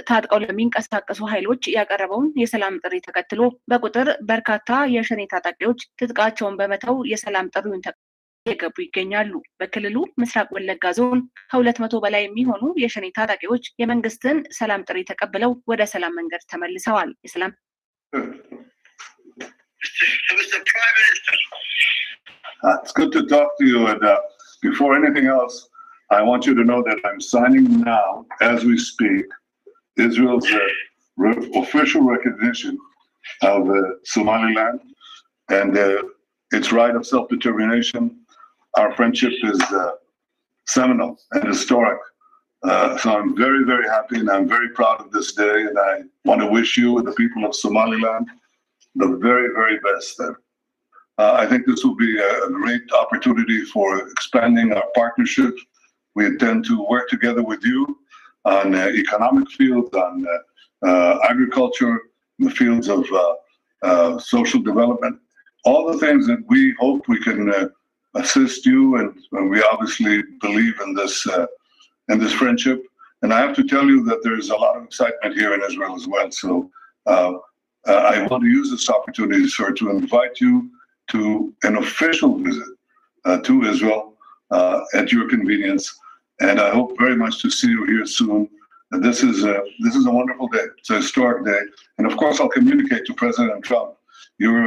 ታጥቀው ለሚንቀሳቀሱ ኃይሎች ያቀረበውን የሰላም ጥሪ ተከትሎ በቁጥር በርካታ የሸኔ ታጣቂዎች ትጥቃቸውን በመተው የሰላም ጥሪውን የገቡ ይገኛሉ። በክልሉ ምስራቅ ወለጋ ዞን ከ200 በላይ የሚሆኑ የሸኔ ታጣቂዎች የመንግስትን ሰላም ጥሪ ተቀብለው ወደ ሰላም መንገድ ተመልሰዋል። የሰላም It's good to talk to you. And before anything else, I want you to know that I'm signing now, as we speak, Israel's official recognition of Somaliland and its right of self-determination. Our friendship is seminal and historic. So I'm very, very happy and I'm very proud of this day. And I want to wish you and the people of Somaliland the very, very best there. I think this will be a great opportunity for expanding our partnership. We intend to work together with you on economic fields, on agriculture, in the fields of social development, all the things that we hope we can assist you, and we obviously believe in this friendship. And I have to tell you that there's a lot of excitement here in Israel as well. So I want to use this opportunity, sir, to invite you to an official visit to Israel at your convenience. And I hope very much to see you here soon. And this is a wonderful day. It's a historic day. And of course, I'll communicate to President Trump your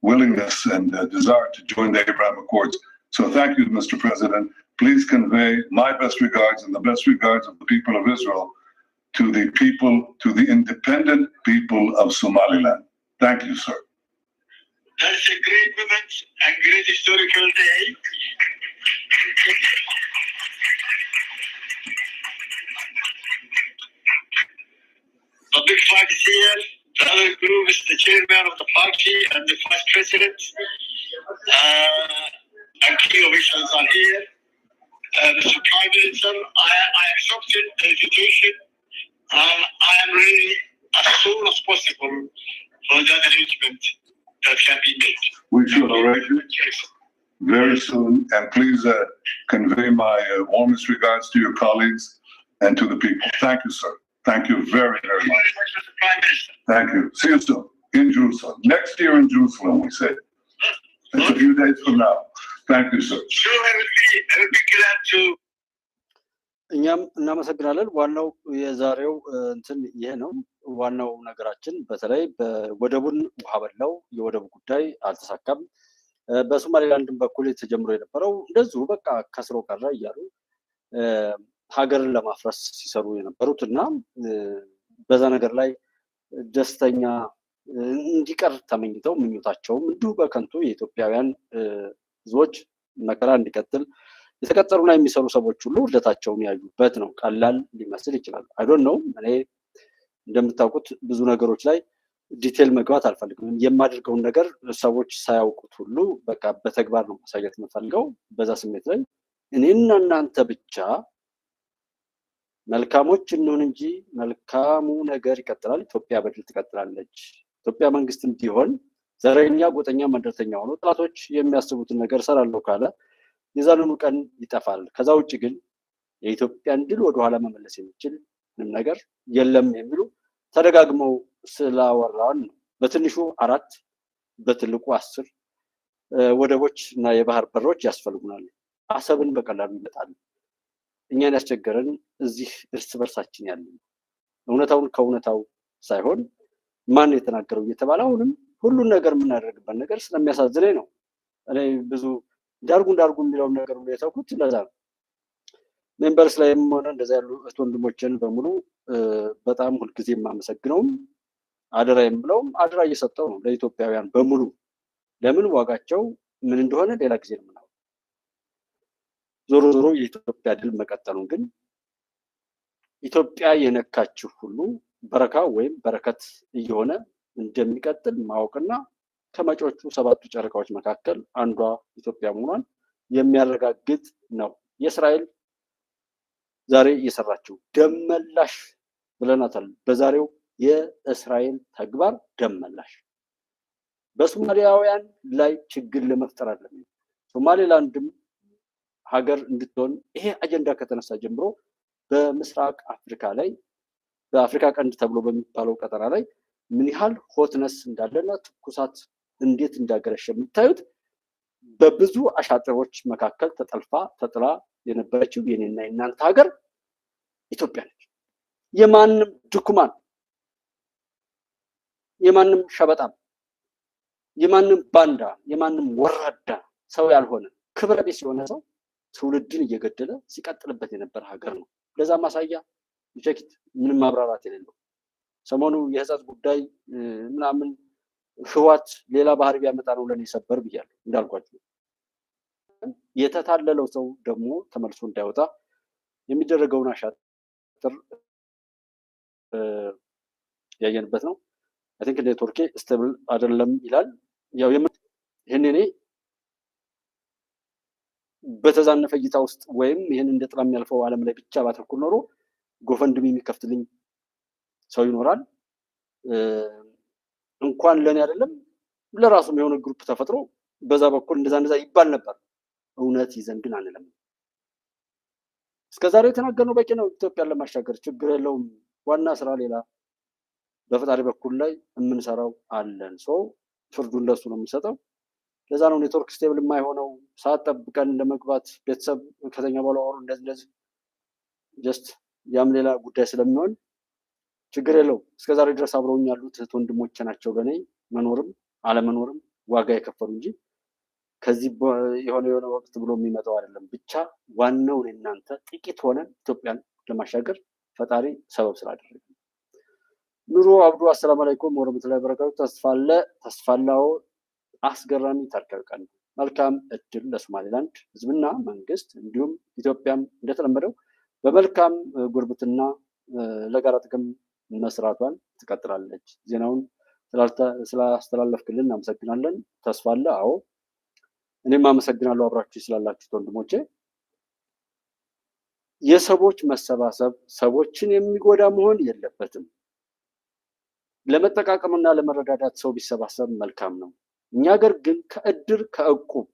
willingness and desire to join the Abraham Accords. So thank you, Mr. President. Please convey my best regards and the best regards of the people of Israel to the independent people of Somaliland. Thank you, sir. That's a great moment and great historical day. The big flag is here. The other group is the chairman of the party and the vice president. And key officials are here. Mr. Prime Minister, I accepted the invitation. I am ready as soon as possible for that arrangement that can be made. We should arrange it very soon. And please convey my warmest regards to your colleagues and to the people. Thank you, sir. Thank you very, very much. Mr. Prime Minister. Thank you. See you soon in Jerusalem. Next year in Jerusalem, we say. It's a few days from now. Thank you, sir. Sure, I will be glad to. እኛም እናመሰግናለን። ዋናው የዛሬው እንትን ይሄ ነው። ዋናው ነገራችን በተለይ በወደቡን ውሃ በላው የወደቡ ጉዳይ አልተሳካም። በሶማሌላንድም በኩል የተጀምሮ የነበረው እንደዚሁ በቃ ከስሮ ቀረ እያሉ ሀገርን ለማፍረስ ሲሰሩ የነበሩት እና በዛ ነገር ላይ ደስተኛ እንዲቀር ተመኝተው ምኞታቸውም እንዲሁ በከንቱ የኢትዮጵያውያን ህዝቦች መከራ እንዲቀጥል የተቀጠሩና የሚሰሩ ሰዎች ሁሉ ውርደታቸውን ያዩበት ነው። ቀላል ሊመስል ይችላል። አይ ዶንት ኖ እኔ እንደምታውቁት ብዙ ነገሮች ላይ ዲቴል መግባት አልፈልግም። የማደርገውን ነገር ሰዎች ሳያውቁት ሁሉ በቃ በተግባር ነው ማሳየት የምፈልገው። በዛ ስሜት ላይ እኔና እናንተ ብቻ መልካሞች እንሆን እንጂ መልካሙ ነገር ይቀጥላል። ኢትዮጵያ በድል ትቀጥላለች። ኢትዮጵያ መንግስትም ቢሆን ዘረኛ፣ ጎጠኛ፣ መንደርተኛ ሆኖ ጥላቶች የሚያስቡትን ነገር ሰራለሁ ካለ የዛሬኑ ቀን ይጠፋል። ከዛ ውጭ ግን የኢትዮጵያን ድል ወደኋላ መመለስ የሚችል ምንም ነገር የለም የሚሉ ተደጋግመው ስላወራን በትንሹ 4 በትልቁ 10 ወደቦች እና የባህር በሮች ያስፈልጉናል። አሰብን በቀላሉ ይመጣል። እኛን ያስቸገረን እዚህ እርስ በርሳችን ያለን እውነታውን ከእውነታው ሳይሆን ማን የተናገረው እየተባለ አሁንም ሁሉን ነገር የምናደርግበት ነገር ስለሚያሳዝነኝ ነው። እኔ ብዙ ዳርጉ የሚለውን ነገር ሁሉ የተውኩት ለዛ ነው። ሜምበርስ ላይም ሆነ እንደዛ ያሉ እህት ወንድሞችን በሙሉ በጣም ሁልጊዜ የማመሰግነውም አደራ የምለውም አደራ እየሰጠው ነው ለኢትዮጵያውያን በሙሉ። ለምን ዋጋቸው ምን እንደሆነ ሌላ ጊዜ ነው የምናወራው። ዞሮ ዞሮ የኢትዮጵያ ድል መቀጠሉን ግን ኢትዮጵያ የነካችው ሁሉ በረካ ወይም በረከት እየሆነ እንደሚቀጥል ማወቅና ከመጪዎቹ 7 ጨረቃዎች መካከል አንዷ ኢትዮጵያ መሆኗን የሚያረጋግጥ ነው። የእስራኤል ዛሬ እየሰራችው ደመላሽ ብለናታል። በዛሬው የእስራኤል ተግባር ደመላሽ በሶማሊያውያን ላይ ችግር ለመፍጠር አይደለም። ሶማሌላንድም ሀገር እንድትሆን ይሄ አጀንዳ ከተነሳ ጀምሮ በምስራቅ አፍሪካ ላይ በአፍሪካ ቀንድ ተብሎ በሚባለው ቀጠና ላይ ምን ያህል ሆትነስ እንዳለና ትኩሳት እንዴት እንዳገረሸ የምታዩት በብዙ አሻጥሮች መካከል ተጠልፋ ተጥላ የነበረችው የኔና የእናንተ ሀገር ኢትዮጵያ ነች። የማንም ድኩማን፣ የማንም ሸበጣም፣ የማንም ባንዳ፣ የማንም ወራዳ ሰው ያልሆነ ክብረ ቢስ የሆነ ሰው ትውልድን እየገደለ ሲቀጥልበት የነበረ ሀገር ነው። ለዛ ማሳያ ቸኪት ምንም ማብራራት የሌለው ሰሞኑ የህፃት ጉዳይ ምናምን ህዋት ሌላ ባህሪ ቢያመጣ ነው ለኔ ሰበር ብያለሁ። እንዳልኳችሁ የተታለለው ሰው ደግሞ ተመልሶ እንዳይወጣ የሚደረገውን አሻጥር ያየንበት ነው። አይ ቲንክ ኔትወርኬ ስቴብል አይደለም ይላል። ያው ይሄን እኔ በተዛነፈ እይታ ውስጥ ወይም ይሄን እንደ ጥላ የሚያልፈው ዓለም ላይ ብቻ ባተኩር ኖሮ ጎፈንድሚ የሚከፍትልኝ ሰው ይኖራል። እንኳን ለኔ አይደለም ለራሱም የሆነ ግሩፕ ተፈጥሮ በዛ በኩል እንደዛ ይባል ነበር። እውነት ይዘን ግን አንለም። እስከዛሬ የተናገርነው በቂ ነው። ኢትዮጵያን ለማሻገር ችግር የለውም። ዋና ስራ ሌላ በፈጣሪ በኩል ላይ የምንሰራው አለን። ሰው ፍርዱን ለሱ ነው የሚሰጠው። ለዛ ነው ኔትወርክ ስቴብል የማይሆነው። ሰዓት ጠብቀን ለመግባት ቤተሰብ ከተኛ በኋላ ወሩ እንደዚህ ጀስት ያም ሌላ ጉዳይ ስለሚሆን ችግር የለውም። እስከዛሬ ድረስ አብረውኝ ያሉት እህት ወንድሞቼ ናቸው። ለኔ መኖርም አለመኖርም ዋጋ የከፈሉ እንጂ ከዚህ የሆነ ወቅት ብሎ የሚመጣው አይደለም። ብቻ ዋናው እናንተ ጥቂት ሆነን ኢትዮጵያን ለማሻገር ፈጣሪ ሰበብ ስላደረገ። ኑሮ አብዱ አሰላሙ አለይኩም ወረህመቱላሂ ወበረካቱ። ተስፋላው አስገራሚ ታሪካዊ ቀን። መልካም እድል ለሶማሌላንድ ህዝብና መንግስት እንዲሁም ኢትዮጵያም እንደተለመደው በመልካም ጉርብትና ለጋራ ጥቅም መስራቷን ትቀጥላለች። ዜናውን ስላስተላለፍክልን እናመሰግናለን። ተስፋ አለ። አዎ እኔም አመሰግናለሁ አብራችሁ ስላላችሁት ወንድሞቼ። የሰዎች መሰባሰብ ሰዎችን የሚጎዳ መሆን የለበትም። ለመጠቃቀምና ለመረዳዳት ሰው ቢሰባሰብ መልካም ነው። እኛ ሀገር ግን ከእድር ከእቁብ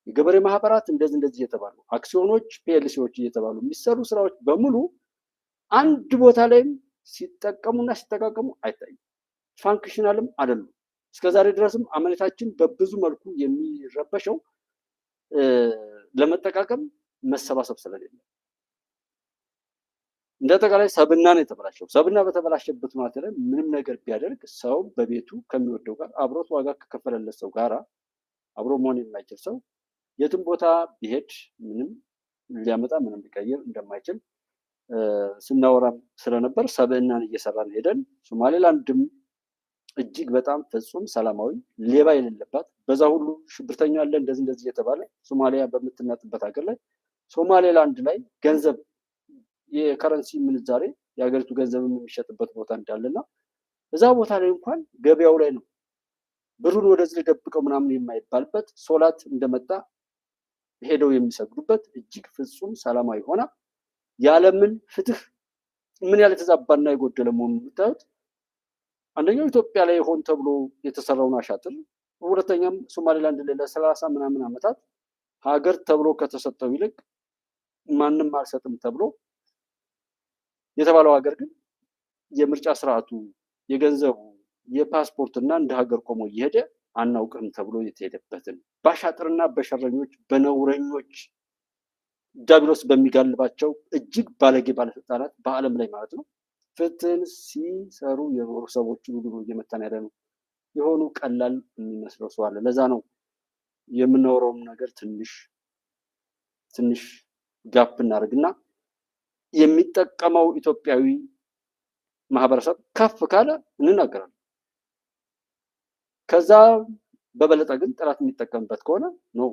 የገበሬ ማህበራት እንደዚህ እየተባሉ አክሲዮኖች ፒኤልሲዎች እየተባሉ የሚሰሩ ስራዎች በሙሉ አንድ ቦታ ላይም ሲጠቀሙና ሲጠቃቀሙ አይታይም። ፋንክሽናልም አይደሉም። እስከዛሬ ድረስም አመኔታችን በብዙ መልኩ የሚረበሸው ለመጠቃቀም መሰባሰብ ስለሌለ እንደ አጠቃላይ ሰብና ነው የተበላሸው። ሰብና በተበላሸበት ሁኔታ ላይ ምንም ነገር ቢያደርግ ሰው በቤቱ ከሚወደው ጋር አብሮት ዋጋ ከከፈለለት ሰው ጋራ አብሮ መሆን የማይችል ሰው የትም ቦታ ቢሄድ ምንም ሊያመጣ ምንም ሊቀይር እንደማይችል ስናወራም ስለነበር ሰብእናን እየሰራን ሄደን ሶማሌላንድም እጅግ በጣም ፍጹም ሰላማዊ ሌባ የሌለባት በዛ ሁሉ ሽብርተኛ አለ እንደዚህ እየተባለ ሶማሊያ በምትናጥበት ሀገር ላይ ሶማሌላንድ ላይ ገንዘብ የከረንሲ ምንዛሬ የሀገሪቱ ገንዘብ የሚሸጥበት ቦታ እንዳለና እዛ ቦታ ላይ እንኳን ገበያው ላይ ነው ብሩን ወደዚህ ደብቀው ምናምን የማይባልበት ሶላት እንደመጣ ሄደው የሚሰግዱበት እጅግ ፍጹም ሰላማዊ ሆና ያለምን ፍትህ ምን ያለ ተዛባና የጎደለ መሆኑን የምታዩት አንደኛው ኢትዮጵያ ላይ ሆን ተብሎ የተሰራውን አሻጥር፣ ሁለተኛም ሶማሌላንድ ላይ ለ30 ምናምን ዓመታት ሀገር ተብሎ ከተሰጠው ይልቅ ማንም አልሰጥም ተብሎ የተባለው ሀገር ግን የምርጫ ስርዓቱ የገንዘቡ የፓስፖርትና እንደ ሀገር ቆሞ እየሄደ አናውቅም ተብሎ የተሄደበትን በአሻጥርና በሸረኞች በነውረኞች ዳብሎስ በሚጋልባቸው እጅግ ባለጌ ባለስልጣናት በዓለም ላይ ማለት ነው ፍትህን ሲሰሩ የኖሩ ሰዎችን ሁሉ እየመታን ያለ ነው። የሆኑ ቀላል የሚመስለው ሰው አለ። ለዛ ነው የምናወራውም ነገር ትንሽ ጋፕ እናደርግና የሚጠቀመው ኢትዮጵያዊ ማህበረሰብ ከፍ ካለ እንናገራለን። ከዛ በበለጠ ግን ጠላት የሚጠቀምበት ከሆነ ነው።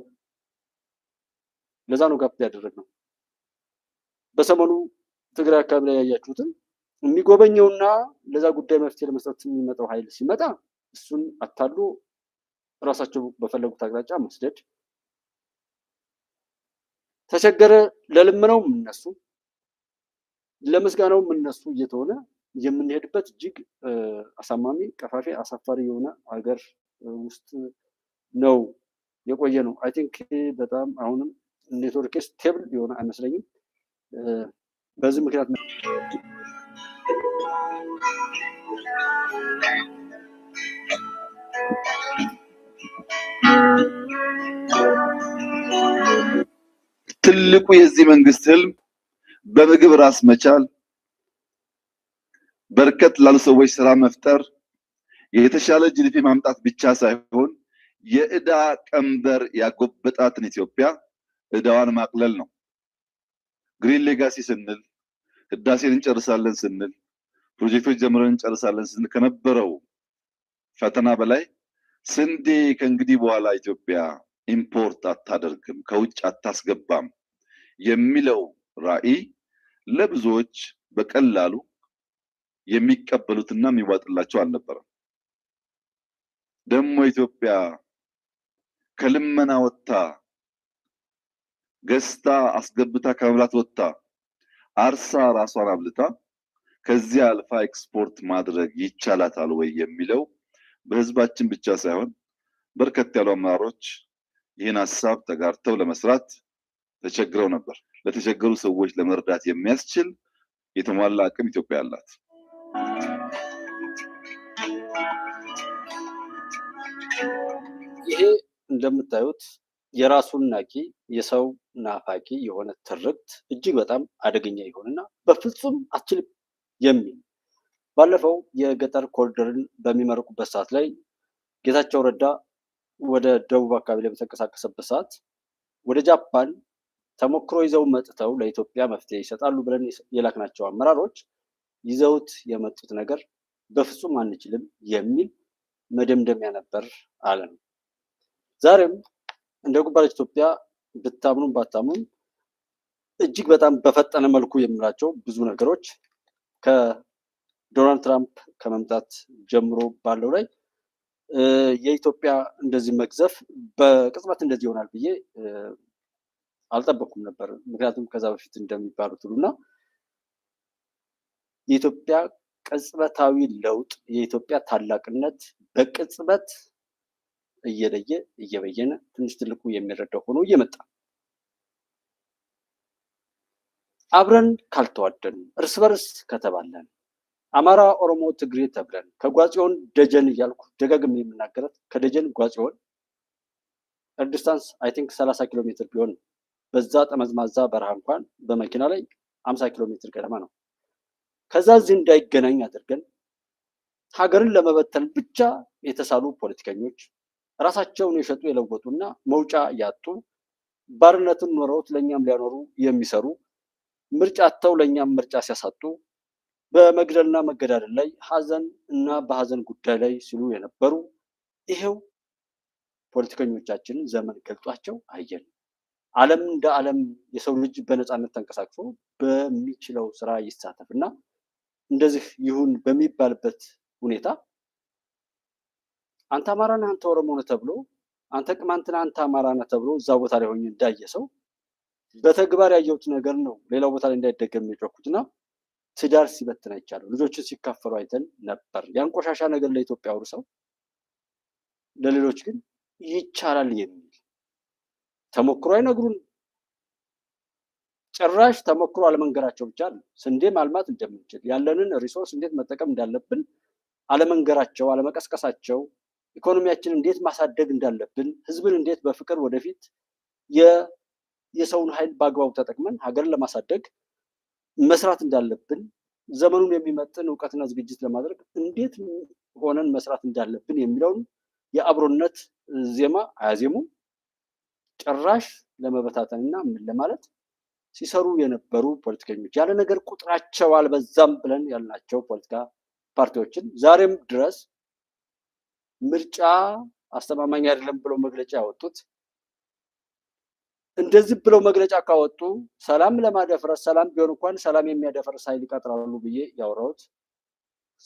ለዛ ነው ጋፕ ያደረግነው። በሰሞኑ ትግራይ አካባቢ ላይ ያያችሁትን የሚጎበኘውና ለዛ ጉዳይ መፍትሄ ለመስጠት የሚመጣው ኃይል ሲመጣ እሱን አታሉ ራሳቸው በፈለጉት አቅጣጫ መስደድ፣ ተቸገረ ለልመናውም እነሱ ለምስጋናውም እነሱ እየተሆነ የምንሄድበት እጅግ አሳማሚ ቀፋፊ አሳፋሪ የሆነ ሀገር ውስጥ ነው የቆየ ነው። አይ ቲንክ በጣም አሁንም ኔትወርክ ስቴብል የሆነ አይመስለኝም። በዚህ ምክንያት ትልቁ የዚህ መንግስት ህልም በምግብ ራስ መቻል፣ በርከት ላሉ ሰዎች ስራ መፍጠር፣ የተሻለ ጂዲፒ ማምጣት ብቻ ሳይሆን የዕዳ ቀንበር ያጎበጣትን ኢትዮጵያ ዕዳዋን ማቅለል ነው። ግሪን ሌጋሲ ስንል ህዳሴን እንጨርሳለን ስንል ፕሮጀክቶች ጀምረን እንጨርሳለን ስንል ከነበረው ፈተና በላይ ስንዴ ከእንግዲህ በኋላ ኢትዮጵያ ኢምፖርት አታደርግም፣ ከውጭ አታስገባም የሚለው ራዕይ ለብዙዎች በቀላሉ የሚቀበሉትና የሚዋጥላቸው አልነበረም። ደግሞ ኢትዮጵያ ከልመና ወጥታ ገዝታ አስገብታ ከመብላት ወጥታ አርሳ ራሷን አብልታ ከዚያ አልፋ ኤክስፖርት ማድረግ ይቻላታል ወይ የሚለው በህዝባችን ብቻ ሳይሆን በርከት ያሉ አመራሮች ይህን ሀሳብ ተጋርተው ለመስራት ተቸግረው ነበር። ለተቸገሩ ሰዎች ለመርዳት የሚያስችል የተሟላ አቅም ኢትዮጵያ አላት። ይሄ እንደምታዩት የራሱን ናቂ የሰው ናፋቂ የሆነ ትርክት እጅግ በጣም አደገኛ የሆነና በፍጹም አትችልም የሚል ባለፈው የገጠር ኮሪደርን በሚመርቁበት ሰዓት ላይ ጌታቸው ረዳ ወደ ደቡብ አካባቢ ላይ በተንቀሳቀሰበት ሰዓት ወደ ጃፓን ተሞክሮ ይዘው መጥተው ለኢትዮጵያ መፍትሄ ይሰጣሉ ብለን የላክናቸው አመራሮች ይዘውት የመጡት ነገር በፍጹም አንችልም የሚል መደምደሚያ ነበር አለን። ዛሬም እንደ ጉባኤ ኢትዮጵያ ብታምኑም ባታምኑም እጅግ በጣም በፈጠነ መልኩ የምላቸው ብዙ ነገሮች ከዶናልድ ትራምፕ ከመምጣት ጀምሮ ባለው ላይ የኢትዮጵያ እንደዚህ መግዘፍ በቅጽበት እንደዚህ ይሆናል ብዬ አልጠበኩም ነበር። ምክንያቱም ከዛ በፊት እንደሚባሉት ሁሉና የኢትዮጵያ ቅጽበታዊ ለውጥ የኢትዮጵያ ታላቅነት በቅጽበት እየለየ እየበየነ ትንሽ ትልቁ የሚረዳው ሆኖ እየመጣ አብረን ካልተዋደን እርስ በርስ ከተባለን አማራ፣ ኦሮሞ፣ ትግሬ ተብለን ከጓጽዮን ደጀን እያልኩ ደጋግሜ የምናገረት ከደጀን ጓጽዮን ዲስታንስ አይ ቲንክ 30 ኪሎ ሜትር ቢሆን በዛ ጠመዝማዛ በረሃ እንኳን በመኪና ላይ 50 ኪሎ ሜትር ገደማ ነው። ከዛ እዚህ እንዳይገናኝ አድርገን ሀገርን ለመበተን ብቻ የተሳሉ ፖለቲከኞች ራሳቸውን የሸጡ የለወጡና መውጫ ያጡ ባርነትን ኖረውት ለኛም ሊያኖሩ የሚሰሩ ምርጫ አጥተው ለኛም ምርጫ ሲያሳጡ በመግደልና መገዳደል ላይ ሀዘን እና በሀዘን ጉዳይ ላይ ሲሉ የነበሩ ይሄው ፖለቲከኞቻችንን ዘመን ገልጧቸው አየን። ዓለም እንደ ዓለም የሰው ልጅ በነፃነት ተንቀሳቅሶ በሚችለው ስራ ይሳተፍና እንደዚህ ይሁን በሚባልበት ሁኔታ አንተ አማራ ነህ፣ አንተ ኦሮሞ ነህ ተብሎ አንተ ቅማንት ነህ፣ አንተ አማራ ነህ ተብሎ እዛ ቦታ ላይ ሆኜ እንዳየ ሰው በተግባር ያየሁት ነገር ነው። ሌላው ቦታ ላይ እንዳይደገም የጮኩትና ትዳር ሲበትን አይቻለሁ። ልጆችን ሲካፈሉ አይተን ነበር። ያን ቆሻሻ ነገር ለኢትዮጵያ አውርሰው ለሌሎች ግን ይቻላል የሚል ተሞክሮ አይነግሩን። ጭራሽ ተሞክሮ አለመንገራቸው ብቻ ነው። ስንዴ ማልማት እንደምንችል ያለንን ሪሶርስ እንዴት መጠቀም እንዳለብን አለመንገራቸው፣ አለመቀስቀሳቸው፣ ኢኮኖሚያችንን እንዴት ማሳደግ እንዳለብን፣ ህዝብን እንዴት በፍቅር ወደፊት የሰውን ኃይል በአግባቡ ተጠቅመን ሀገርን ለማሳደግ መስራት እንዳለብን፣ ዘመኑን የሚመጥን እውቀትና ዝግጅት ለማድረግ እንዴት ሆነን መስራት እንዳለብን የሚለውን የአብሮነት ዜማ አያዜሙም። ጭራሽ ለመበታተንና ምን ለማለት ሲሰሩ የነበሩ ፖለቲከኞች ያለ ነገር ቁጥራቸው አልበዛም ብለን ያልናቸው ፖለቲካ ፓርቲዎችን ዛሬም ድረስ ምርጫ አስተማማኝ አይደለም ብለው መግለጫ ያወጡት እንደዚህ ብለው መግለጫ ካወጡ ሰላም ለማደፍረስ ሰላም ቢሆን እንኳን ሰላም የሚያደፈርስ ኃይል ይቀጥራሉ ብዬ ያወራሁት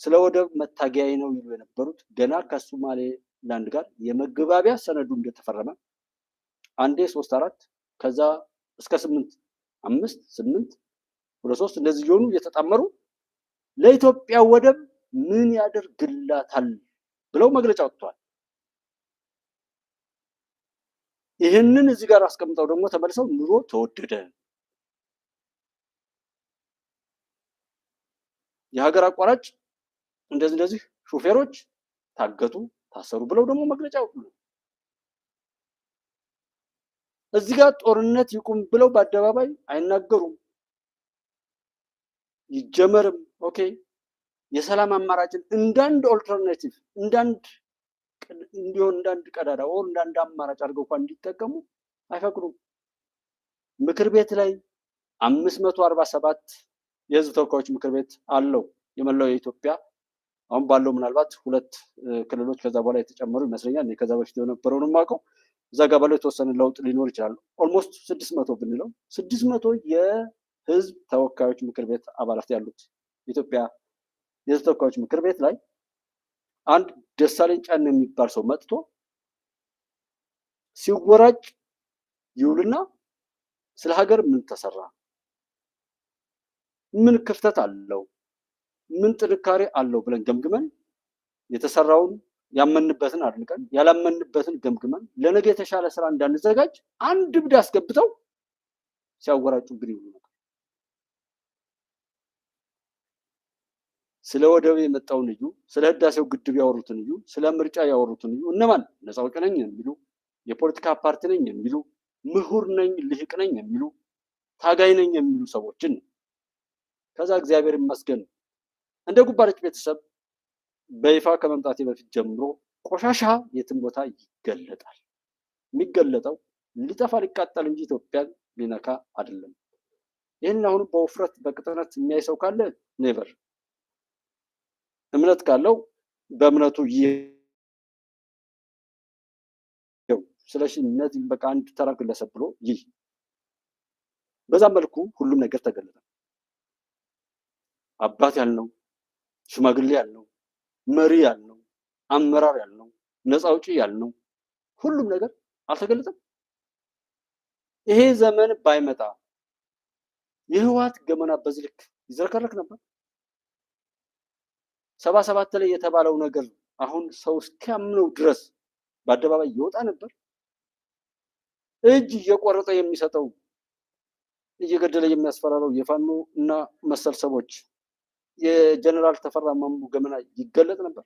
ስለ ወደብ መታገያይ ነው ይሉ የነበሩት ገና ከሶማሌላንድ ጋር የመግባቢያ ሰነዱ እንደተፈረመ አንዴ 3-4 ከዛ እስከ 8 ወደ 3 እንደዚህ ሊሆኑ እየተጣመሩ ለኢትዮጵያ ወደብ ምን ያደርግላታል ብለው መግለጫ ወጥቷል። ይህንን እዚህ ጋር አስቀምጠው ደግሞ ተመልሰው ኑሮ ተወደደ፣ የሀገር አቋራጭ እንደዚህ ሹፌሮች ታገቱ፣ ታሰሩ ብለው ደግሞ መግለጫ ወጡ። እዚህ ጋር ጦርነት ይቁም ብለው በአደባባይ አይናገሩም። ይጀመርም ኦኬ የሰላም አማራጭን እንዳንድ ኦልተርናቲቭ እንዳንድ ቀዳዳ ወር እንዳንድ አማራጭ አድርገው እንኳን እንዲጠቀሙ አይፈቅዱም። ምክር ቤት ላይ 547 የህዝብ ተወካዮች ምክር ቤት አለው የመላው የኢትዮጵያ። አሁን ባለው ምናልባት 2 ክልሎች ከዛ በኋላ የተጨመሩ ይመስለኛል። ከዛ በፊት የነበረውን ማቀው እዛ ጋር ባለው የተወሰነ ለውጥ ሊኖር ይችላል። ኦልሞስት 600 ብንለው 600 የህዝብ ተወካዮች ምክር ቤት አባላት ያሉት ኢትዮጵያ የህዝብ ተወካዮች ምክር ቤት ላይ አንድ ደሳለኝ ጫን የሚባል ሰው መጥቶ ሲወራጭ ይውልና ስለ ሀገር ምን ተሰራ፣ ምን ክፍተት አለው፣ ምን ጥንካሬ አለው ብለን ገምግመን የተሰራውን ያመንበትን አድንቀን ያላመንበትን ገምግመን ለነገ የተሻለ ስራ እንዳንዘጋጅ አንድ ብድ አስገብተው ሲያወራጩ ግን ይውሉ ነበር። ስለ ወደብ የመጣውን እዩ፣ ስለ ህዳሴው ግድብ ያወሩትን እዩ፣ ስለ ምርጫ ያወሩትን እዩ። እነማን ነፃ አውጪ ነኝ የሚሉ የፖለቲካ ፓርቲ ነኝ የሚሉ ምሁር ነኝ ልሂቅ ነኝ የሚሉ ታጋይ ነኝ የሚሉ ሰዎችን ከዛ እግዚአብሔር ይመስገን እንደ ጉባለች ቤተሰብ በይፋ ከመምጣቴ በፊት ጀምሮ ቆሻሻ የትም ቦታ ይገለጣል። የሚገለጠው ሊጠፋ ሊቃጠል እንጂ ኢትዮጵያን ሊነካ አይደለም። ይህን አሁን በውፍረት በቅጥነት የሚያይ ሰው ካለ ኔቨር እምነት ካለው በእምነቱ ይው ስለዚህ እነዚህ በቃ አንድ ተራ ግለሰብ ብሎ ይህ በዛ መልኩ ሁሉም ነገር ተገለጠ። አባት ያልነው ሽማግሌ ያልነው መሪ ያልነው አመራር ያልነው ነፃ አውጪ ያልነው ሁሉም ነገር አልተገለጠም። ይሄ ዘመን ባይመጣ የህወሓት ገመና በዚህ ልክ ይዘረከረክ ነበር። 77 ላይ የተባለው ነገር አሁን ሰው እስኪያምነው ድረስ በአደባባይ ይወጣ ነበር። እጅ እየቆረጠ የሚሰጠው እየገደለ የሚያስፈራረው የፋኖ እና መሰል ሰዎች የጀነራል ተፈራ ማሞ ገመና ይገለጥ ነበር።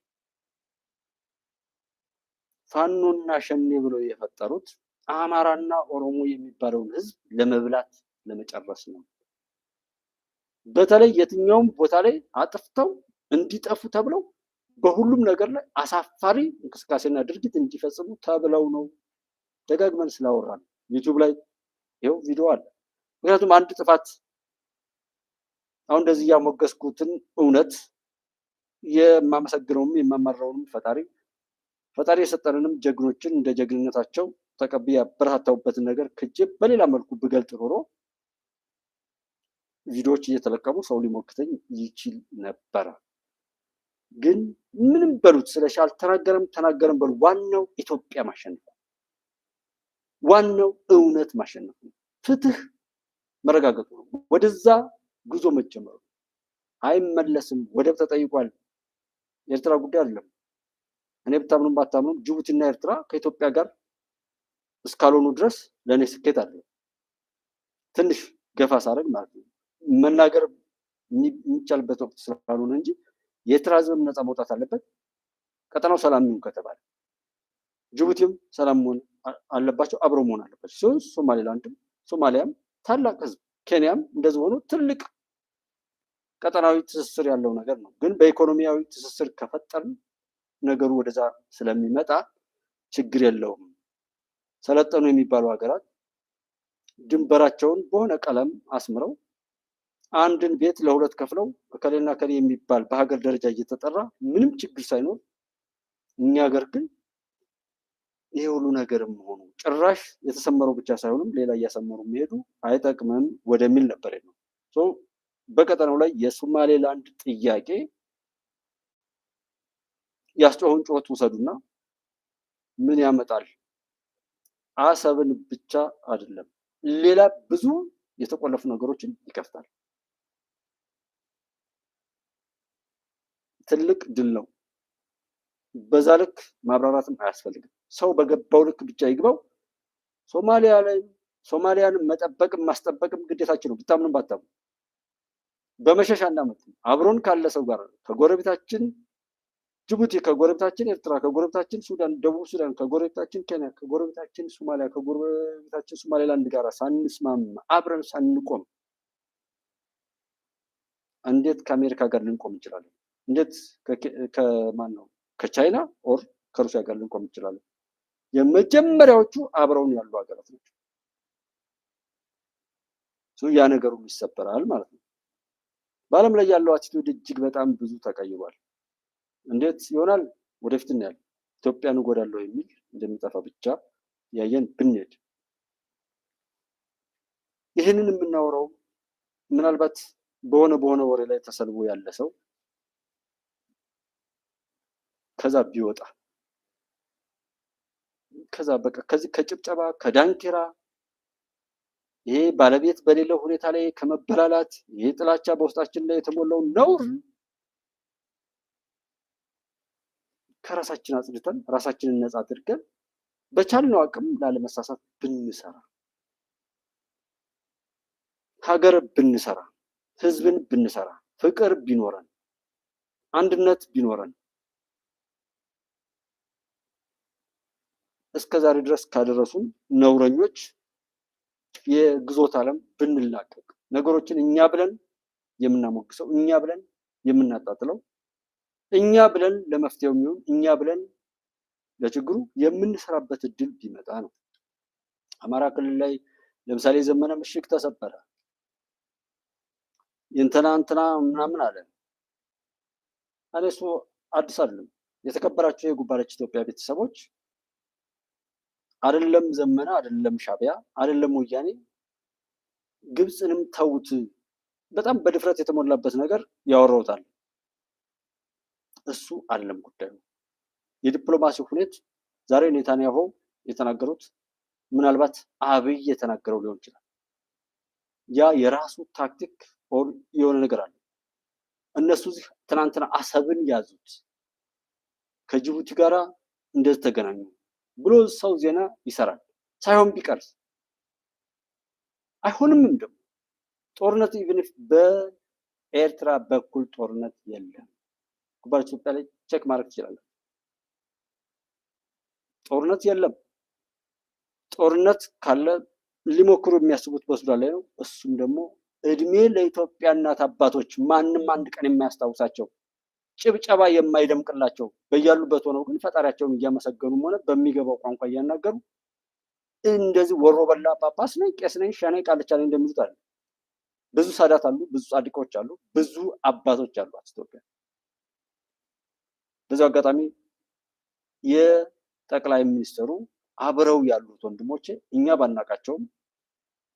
ፋኖና ሸኔ ብለው የፈጠሩት አማራና ኦሮሞ የሚባለውን ህዝብ ለመብላት ለመጨረስ ነው። በተለይ የትኛውም ቦታ ላይ አጥፍተው እንዲጠፉ ተብለው በሁሉም ነገር ላይ አሳፋሪ እንቅስቃሴና ድርጊት እንዲፈጽሙ ተብለው ነው። ደጋግመን ስላወራን ዩቲዩብ ላይ ይኸው ቪዲዮ አለ። ምክንያቱም አንድ ጥፋት አሁን እንደዚህ ያሞገስኩትን እውነት የማመሰግነውም የማማራውንም ፈጣሪ የሰጠንንም ጀግኖችን እንደ ጀግንነታቸው ተቀብዬ ያበረታታሁበትን ነገር ክጄ በሌላ መልኩ ብገልጥ ኖሮ ቪዲዮዎች እየተለቀሙ ሰው ሊሞክተኝ ይችል ነበረ። ግን ምንም በሉት ስለሻል ተናገረም በሉ ዋናው ኢትዮጵያ ማሸነፍ ነው። ዋናው እውነት ማሸነፍ ነው። ፍትህ መረጋገጡ ነው። ወደዛ ጉዞ መጀመሩ አይመለስም። ወደብ ተጠይቋል። የኤርትራ ጉዳይ አይደለም። እኔ ብታምኑም ባታምኑም ጅቡቲና ኤርትራ ከኢትዮጵያ ጋር እስካልሆኑ ድረስ ለእኔ ስኬት አለ። ትንሽ ገፋ ሳረግ ማለት ነው መናገር የሚቻልበት ወቅት ስላልሆነ እንጂ የኤርትራ ህዝብም ነፃ መውጣት አለበት። ቀጠናው ሰላም ይሁን ከተባለ ጅቡቲም ሰላም መሆን አለባቸው፣ አብረው መሆን አለባቸው። ሶማሌላንድም ሶማሊያም ታላቅ ህዝብ፣ ኬንያም እንደዚህ ሆኖ ትልቅ ቀጠናዊ ትስስር ያለው ነገር ነው። ግን በኢኮኖሚያዊ ትስስር ከፈጠርን ነገሩ ወደዛ ስለሚመጣ ችግር የለውም። ሰለጠኑ የሚባሉ ሀገራት ድንበራቸውን በሆነ ቀለም አስምረው አንድን ቤት ለሁለት ከፍለው ከሌና ከሌ የሚባል በሀገር ደረጃ እየተጠራ ምንም ችግር ሳይኖር እኛ ሀገር ግን ይሄ ሁሉ ነገርም ሆኖ ጭራሽ የተሰመረው ብቻ ሳይሆንም ሌላ እያሰመሩ የሚሄዱ አይጠቅምም ወደሚል ነበር ነው። በቀጠናው ላይ የሶማሌላንድ ጥያቄ ያስጮኸውን ጩኸት ውሰዱና ምን ያመጣል? አሰብን ብቻ አይደለም ሌላ ብዙ የተቆለፉ ነገሮችን ይከፍታል። ትልቅ ድል ነው። በዛ ልክ ማብራራትም አያስፈልግም። ሰው በገባው ልክ ብቻ ይግባው። ሶማሊያንም መጠበቅም ማስጠበቅም ግዴታችን ነው። ብታምኑም ባታምኑ በመሸሽ አንዳመት አብሮን ካለ ሰው ጋር ከጎረቤታችን ጅቡቲ ከጎረቤታችን ኤርትራ፣ ከጎረቤታችን ሱዳን፣ ደቡብ ሱዳን፣ ከጎረቤታችን ኬንያ፣ ከጎረቤታችን ሶማሊያ፣ ከጎረቤታችን ሶማሌላንድ ጋር ሳንስማማ አብረን ሳንቆም እንዴት ከአሜሪካ ጋር ልንቆም እንችላለን? እንዴት ከማን ነው ከቻይና ኦር ከሩሲያ ጋር ልንቆም እንችላለን? የመጀመሪያዎቹ አብረውን ያሉ ሀገራት ናቸው። ያ ነገሩ ይሰበራል ማለት ነው። በዓለም ላይ ያለው አቲቲዩድ እጅግ በጣም ብዙ ተቀይሯል። እንዴት ይሆናል? ወደፊት እናያለን። ኢትዮጵያን እጎዳለሁ የሚል እንደሚጠፋ ብቻ ያየን ብንሄድ ይህንን የምናወራው ምናልባት በሆነ ወሬ ላይ ተሰልቦ ያለ ሰው ከዛ ቢወጣ ከዛ በቃ ከዚህ ከጭብጨባ ከዳንኪራ ይሄ ባለቤት በሌለው ሁኔታ ላይ ከመበላላት ይሄ ጥላቻ በውስጣችን ላይ የተሞላው ነውር ከራሳችን አጽድተን ራሳችንን ነፃ አድርገን በቻልነው አቅም ላለመሳሳት ብንሰራ፣ ሀገር ብንሰራ፣ ህዝብን ብንሰራ፣ ፍቅር ቢኖረን፣ አንድነት ቢኖረን እስከዛሬ ድረስ ካደረሱን ነውረኞች የግዞት ዓለም ብንላቀቅ፣ ነገሮችን እኛ ብለን የምናሞግሰው፣ እኛ ብለን የምናጣጥለው፣ እኛ ብለን ለመፍትሄው የሚሆን እኛ ብለን ለችግሩ የምንሰራበት እድል ቢመጣ ነው። አማራ ክልል ላይ ለምሳሌ ዘመነ ምሽግ ተሰበረ፣ እንትና ምናምን አለ። እሱ አዲስ አይደለም። የተከበራችሁ የጉባለች ኢትዮጵያ ቤተሰቦች አይደለም ዘመነ፣ አይደለም ሻቢያ፣ አይደለም ወያኔ፣ ግብፅንም ተውት። በጣም በድፍረት የተሞላበት ነገር ያወራውታል። እሱ አይደለም ጉዳዩ። የዲፕሎማሲ ሁኔታ ዛሬ ኔታንያሁ የተናገሩት ምናልባት አብይ የተናገረው ሊሆን ይችላል። ያ የራሱ ታክቲክ የሆነ ነገር አለ። እነሱ እዚህ ትናንትና አሰብን ያዙት፣ ከጅቡቲ ጋራ እንደዚህ ተገናኙ ብሎ ሰው ዜና ይሰራል። ሳይሆን ቢቀርስ አይሆንም። ደግሞ ጦርነት ኢቭን በኤርትራ በኩል ጦርነት የለም። ጉባኤ ኢትዮጵያ ላይ ቼክ ማድረግ ትችላለን። ጦርነት የለም። ጦርነት ካለ ሊሞክሩ የሚያስቡት በሱዳን ላይ ነው። እሱም ደግሞ እድሜ ለኢትዮጵያ እናት አባቶች ማንም አንድ ቀን የማያስታውሳቸው ጭብጨባ የማይደምቅላቸው በያሉበት ሆነው ግን ፈጣሪያቸውን እያመሰገኑም ሆነ በሚገባው ቋንቋ እያናገሩ እንደዚህ ወሮ በላ ጳጳስ ነኝ፣ ቄስ ነኝ፣ ሻኔ ቃልቻ ነኝ እንደሚሉት አለ። ብዙ ሳዳት አሉ፣ ብዙ ጻድቆች አሉ፣ ብዙ አባቶች አሉ ኢትዮጵያ። በዚህ አጋጣሚ የጠቅላይ ሚኒስትሩ አብረው ያሉት ወንድሞቼ እኛ ባናቃቸውም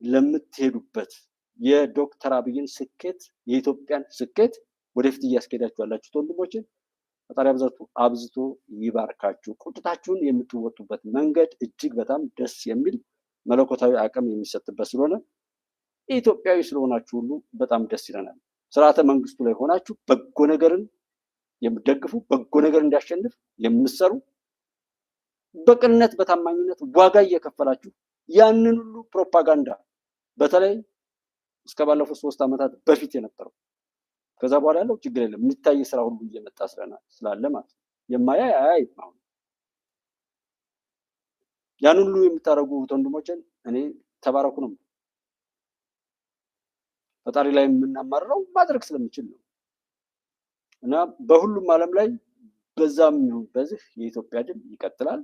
ለምትሄዱበት የዶክተር አብይን ስኬት የኢትዮጵያን ስኬት ወደፊት እያስኬዳችሁ ያላችሁት ወንድሞቼ ፈጣሪ አብዝቶ ይባርካችሁ። ቁጭታችሁን የምትወጡበት መንገድ እጅግ በጣም ደስ የሚል መለኮታዊ አቅም የሚሰጥበት ስለሆነ ኢትዮጵያዊ ስለሆናችሁ ሁሉ በጣም ደስ ይለናል። ስርዓተ መንግስቱ ላይ ሆናችሁ በጎ ነገርን የምትደግፉ፣ በጎ ነገር እንዲያሸንፍ የምትሰሩ፣ በቅንነት በታማኝነት ዋጋ እየከፈላችሁ ያንን ሁሉ ፕሮፓጋንዳ በተለይ እስከ ባለፉት 3 ዓመታት በፊት የነበረው ከዛ በኋላ ያለው ችግር የለም። የሚታይ ስራ ሁሉ እየመጣ ስላለ ማለት ነው። የማያይ አያይ ነው። ያን ሁሉ የምታደርጉ ወንድሞችን እኔ ተባረኩ ነው። ፈጣሪ ላይ የምናማርረው ማድረግ ስለምችል ነው እና በሁሉም ዓለም ላይ በዛም ይሁን በዚህ የኢትዮጵያ ድል ይቀጥላል።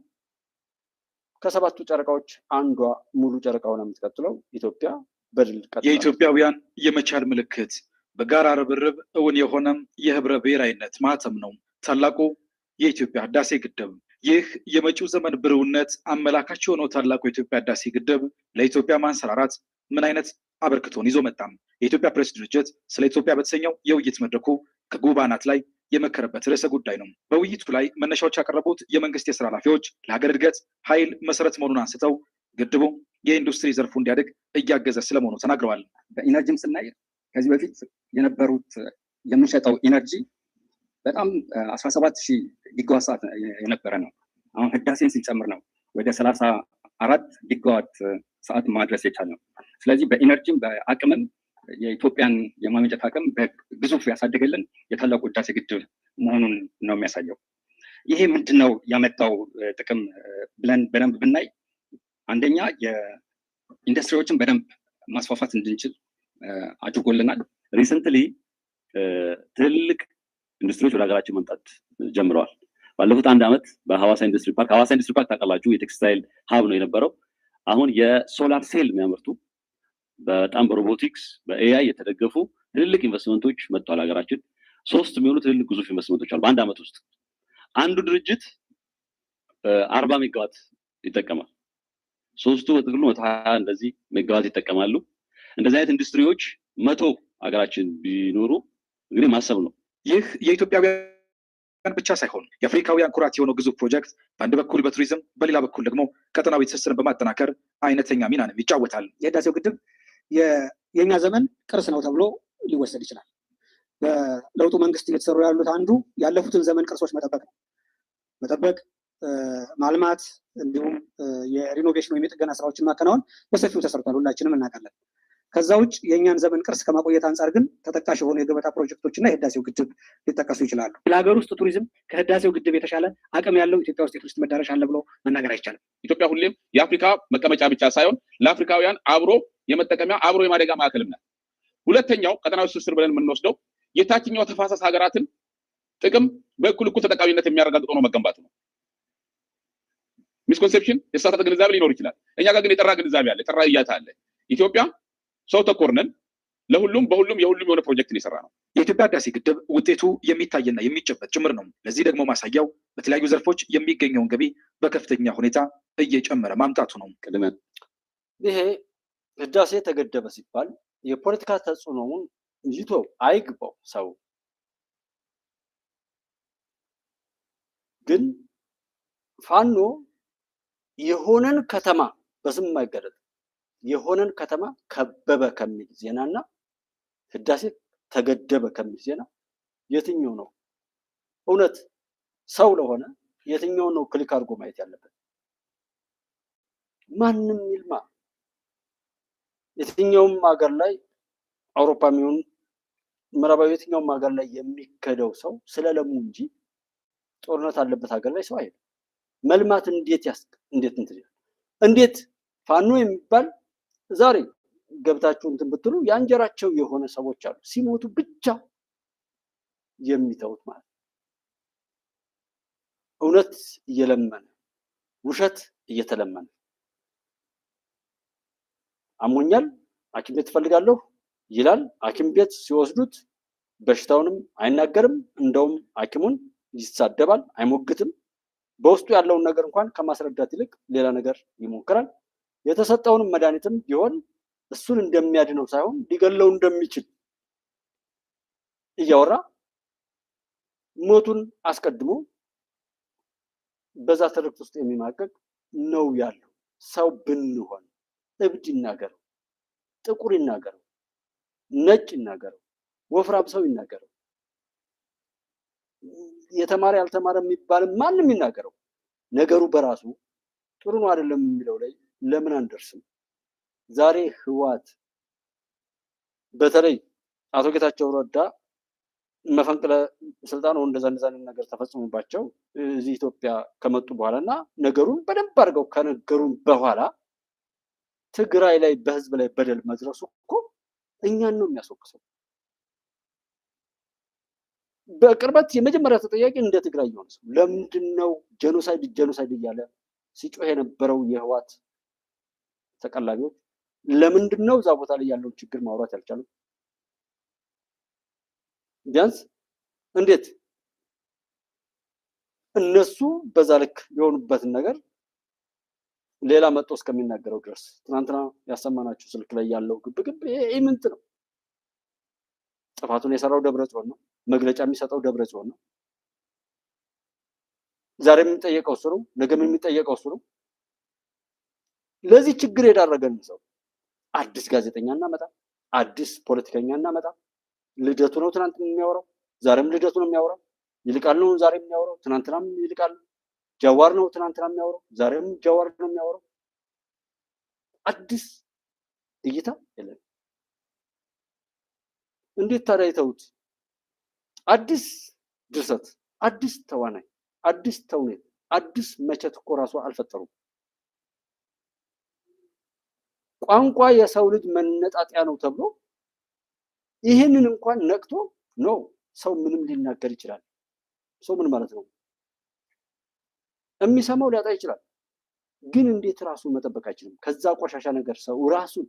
ከሰባቱ ጨረቃዎች አንዷ ሙሉ ጨረቃውን የምትቀጥለው ኢትዮጵያ በድል ቀጥላል። የኢትዮጵያውያን የመቻል ምልክት በጋራ ርብርብ እውን የሆነም የህብረ ብሔራዊነት ማህተም ነው ታላቁ የኢትዮጵያ ህዳሴ ግድብ። ይህ የመጪው ዘመን ብሩህነት አመላካች የሆነው ታላቁ የኢትዮጵያ ህዳሴ ግድብ ለኢትዮጵያ ማንሰራራት ምን አይነት አበርክቶን ይዞ መጣም? የኢትዮጵያ ፕሬስ ድርጅት ስለ ኢትዮጵያ በተሰኘው የውይይት መድረኩ ከጉባኤያት ላይ የመከረበት ርዕሰ ጉዳይ ነው። በውይይቱ ላይ መነሻዎች ያቀረቡት የመንግስት የስራ ኃላፊዎች ለሀገር እድገት ኃይል መሰረት መሆኑን አንስተው ግድቡ የኢንዱስትሪ ዘርፉ እንዲያድግ እያገዘ ስለመሆኑ ተናግረዋል። በኢነርጂም ስናይ ከዚህ በፊት የነበሩት የምንሸጠው ኢነርጂ በጣም 17,000 ጊጋዋት ሰዓት የነበረ ነው። አሁን ህዳሴን ሲጨምር ነው ወደ 34 ጊጋዋት ሰዓት ማድረስ የቻልነው። ስለዚህ በኢነርጂም በአቅምም የኢትዮጵያን የማመንጨት አቅም በግዙፍ ያሳደገልን የታላቁ ህዳሴ ግድብ መሆኑን ነው የሚያሳየው። ይሄ ምንድነው ያመጣው ጥቅም ብለን በደንብ ብናይ አንደኛ የኢንዱስትሪዎችን በደንብ ማስፋፋት እንድንችል አድርጎልናል። ሪሰንትሊ ትልልቅ ኢንዱስትሪዎች ወደ ሀገራችን መምጣት ጀምረዋል። ባለፉት 1 ዓመት በሐዋሳ ኢንዱስትሪ ፓርክ ታውቃላችሁ፣ የቴክስታይል ሀብ ነው የነበረው። አሁን የሶላር ሴል የሚያመርቱ በጣም በሮቦቲክስ በኤአይ የተደገፉ ትልልቅ ኢንቨስትመንቶች መጥተዋል ሀገራችን። 3 የሚሆኑ ትልልቅ ግዙፍ ኢንቨስትመንቶች አሉ በ1 ዓመት ውስጥ። አንዱ ድርጅት 40 ሜጋዋት ይጠቀማል። 3ቱ በጥቅሉ 120 እንደዚህ ሜጋዋት ይጠቀማሉ። እንደዚህ አይነት ኢንዱስትሪዎች 100 ሀገራችን ቢኖሩ እንግዲህ ማሰብ ነው። ይህ የኢትዮጵያውያን ብቻ ሳይሆን የአፍሪካውያን ኩራት የሆነው ግዙፍ ፕሮጀክት በአንድ በኩል በቱሪዝም በሌላ በኩል ደግሞ ቀጠናዊ ትስስርን በማጠናከር አይነተኛ ሚናንም ይጫወታል። የህዳሴው ግድብ የኛ ዘመን ቅርስ ነው ተብሎ ሊወሰድ ይችላል። በለውጡ መንግስት እየተሰሩ ያሉት አንዱ ያለፉትን ዘመን ቅርሶች መጠበቅ፣ ማልማት እንዲሁም የሪኖቬሽን ወይም የጥገና ስራዎችን ማከናወን በሰፊው ተሰርቷል፣ ሁላችንም እናውቃለን። ከዛ ውጭ የእኛን ዘመን ቅርስ ከማቆየት አንጻር ግን ተጠቃሽ የሆኑ የገበታ ፕሮጀክቶች እና የህዳሴው ግድብ ሊጠቀሱ ይችላሉ። ለሀገር ውስጥ ቱሪዝም ከህዳሴው ግድብ የተሻለ አቅም ያለው ኢትዮጵያ ውስጥ የቱሪስት መዳረሻ አለ ብሎ መናገር አይቻልም። ኢትዮጵያ ሁሌም የአፍሪካ መቀመጫ ብቻ ሳይሆን ለአፍሪካውያን አብሮ የመጠቀሚያ አብሮ የማደጋ ማዕከልም ናት። ሁለተኛው ቀጠናዊ ትስስር ብለን የምንወስደው የታችኛው ተፋሰስ ሀገራትን ጥቅም በእኩል ተጠቃሚነት የሚያረጋግጥ ሆኖ መገንባቱ ነው። ሚስኮንሴፕሽን የተሳሳተ ግንዛቤ ሊኖር ይችላል። እኛ ጋር ግን የጠራ ግንዛቤ አለ፣ የጠራ እይታ አለ። ኢትዮጵያ ሰው ተኮር ነን። ለሁሉም በሁሉም የሁሉም የሆነ ፕሮጀክትን የሰራ ነው። የኢትዮጵያ ህዳሴ ግድብ ውጤቱ የሚታይና የሚጨበጥ ጭምር ነው። ለዚህ ደግሞ ማሳያው በተለያዩ ዘርፎች የሚገኘውን ገቢ በከፍተኛ ሁኔታ እየጨመረ ማምጣቱ ነው። ይሄ ህዳሴ ተገደበ ሲባል የፖለቲካ ተጽዕኖውን ይቶ አይግባው ሰው ግን ፋኖ የሆነን ከተማ በስም ማይገለጥ የሆነን ከተማ ከበበ ከሚል ዜናና ህዳሴ ተገደበ ከሚል ዜና የትኛው ነው እውነት? ሰው ለሆነ የትኛው ነው ክሊክ አድርጎ ማየት ያለበት? ማንም ይልማ የትኛውም ሀገር ላይ አውሮፓ የሚሆን ምዕራባዊ የትኛውም ሀገር ላይ የሚከደው ሰው ስለለሙ እንጂ ጦርነት አለበት ሀገር ላይ ሰው አይደለም። መልማት እንዴት ፋኖ የሚባል ዛሬ ገብታችሁ እንትን ብትሉ የአንጀራቸው የሆነ ሰዎች አሉ፣ ሲሞቱ ብቻ የሚተውት ማለት ነው። እውነት እየለመነ ውሸት እየተለመነ አሞኛል ሐኪም ቤት እፈልጋለሁ ይላል። ሐኪም ቤት ሲወስዱት በሽታውንም አይናገርም፣ እንደውም ሐኪሙን ይሳደባል፣ አይሞግትም። በውስጡ ያለውን ነገር እንኳን ከማስረዳት ይልቅ ሌላ ነገር ይሞክራል። የተሰጠውንም መድኃኒትም ቢሆን እሱን እንደሚያድነው ሳይሆን ሊገለው እንደሚችል እያወራ ሞቱን አስቀድሞ በዛ ትርክት ውስጥ የሚማቀቅ ነው ያለው። ሰው ብንሆን እብድ ይናገረው፣ ጥቁር ይናገረው፣ ነጭ ይናገረው፣ ወፍራም ሰው ይናገረው፣ የተማረ ያልተማረ የሚባል ማንም ይናገረው፣ ነገሩ በራሱ ጥሩ ነው አይደለም የሚለው ላይ ለምን አንደርስም? ዛሬ ህወሓት በተለይ አቶ ጌታቸው ረዳ መፈንቅለ ስልጣን እንደዛ ነገር ተፈጽሞባቸው እዚህ ኢትዮጵያ ከመጡ በኋላና ነገሩን በደንብ አድርገው ከነገሩን በኋላ ትግራይ ላይ በህዝብ ላይ በደል መድረሱ እኮ እኛን ነው የሚያስወቅሰው። በቅርበት የመጀመሪያ ተጠያቂ እንደ ትግራይ የሆነ ሰው ለምንድነው ጄኖሳይድ እያለ ሲጮህ የነበረው የህወሓት ተቀላቢዎች ለምንድነው እዛ ቦታ ላይ ያለው ችግር ማውራት ያልቻሉ? ቢያንስ እንዴት እነሱ በዛ ልክ የሆኑበትን ነገር ሌላ መጥቶ እስከሚናገረው ድረስ ትናንትና ያሰማናችሁ ስልክ ላይ ያለው ግብግብ ኢምንት ነው። ጥፋቱን የሰራው ደብረጽዮን ነው። መግለጫ የሚሰጠው ደብረጽዮን ነው። ዛሬ የሚጠየቀው እሱ ነው። ነገም የሚጠየቀው እሱ ነው። ለዚህ ችግር የዳረገን ሰው አዲስ ጋዜጠኛ እናመጣ፣ አዲስ ፖለቲከኛ እናመጣ። ልደቱ ነው ትናንት የሚያወራው፣ ዛሬም ልደቱ ነው የሚያወራው። ይልቃል ነው ዛሬ የሚያወራው፣ ትናንትናም ይልቃል። ጃዋር ነው ትናንትና የሚያወራው፣ ዛሬም ጃዋር ነው የሚያወራው። አዲስ እይታ የለም። እንዴት ታዲያ ይተውት? አዲስ ድርሰት፣ አዲስ ተዋናይ አዲስ ተውኔት አዲስ መቼት እኮ ራሱ አልፈጠሩም። ቋንቋ የሰው ልጅ መነጣጣያ ነው ተብሎ ይህንን እንኳን ነቅቶ ነው ሰው ምንም ሊናገር ይችላል። ሰው ምን ማለት ነው? የሚሰማው ሊያጣ ይችላል። ግን እንዴት ራሱን መጠበቅ አይችልም? ከዛ ቆሻሻ ነገር ሰው ራሱን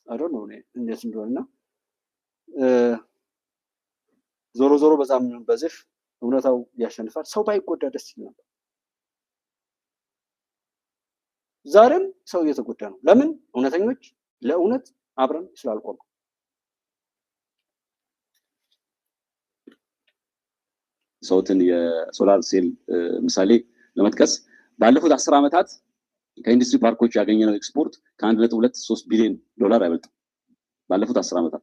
አዶን ነው እንዴት እንደሆነና ዞሮ ዞሮ በዛም በዚህ እውነታው ያሸንፋል። ሰው ባይጎዳ ደስ ይል ነበር። ዛሬም ሰው እየተጎዳ ነው። ለምን? እውነተኞች ለእውነት አብረን ስላልቆሙ። ሰውትን የሶላር ሴል ምሳሌ ለመጥቀስ ባለፉት 10 ዓመታት ከኢንዱስትሪ ፓርኮች ያገኘነው ኤክስፖርት ከ1.23 ቢሊዮን ዶላር አይበልጥም። ባለፉት 10 ዓመታት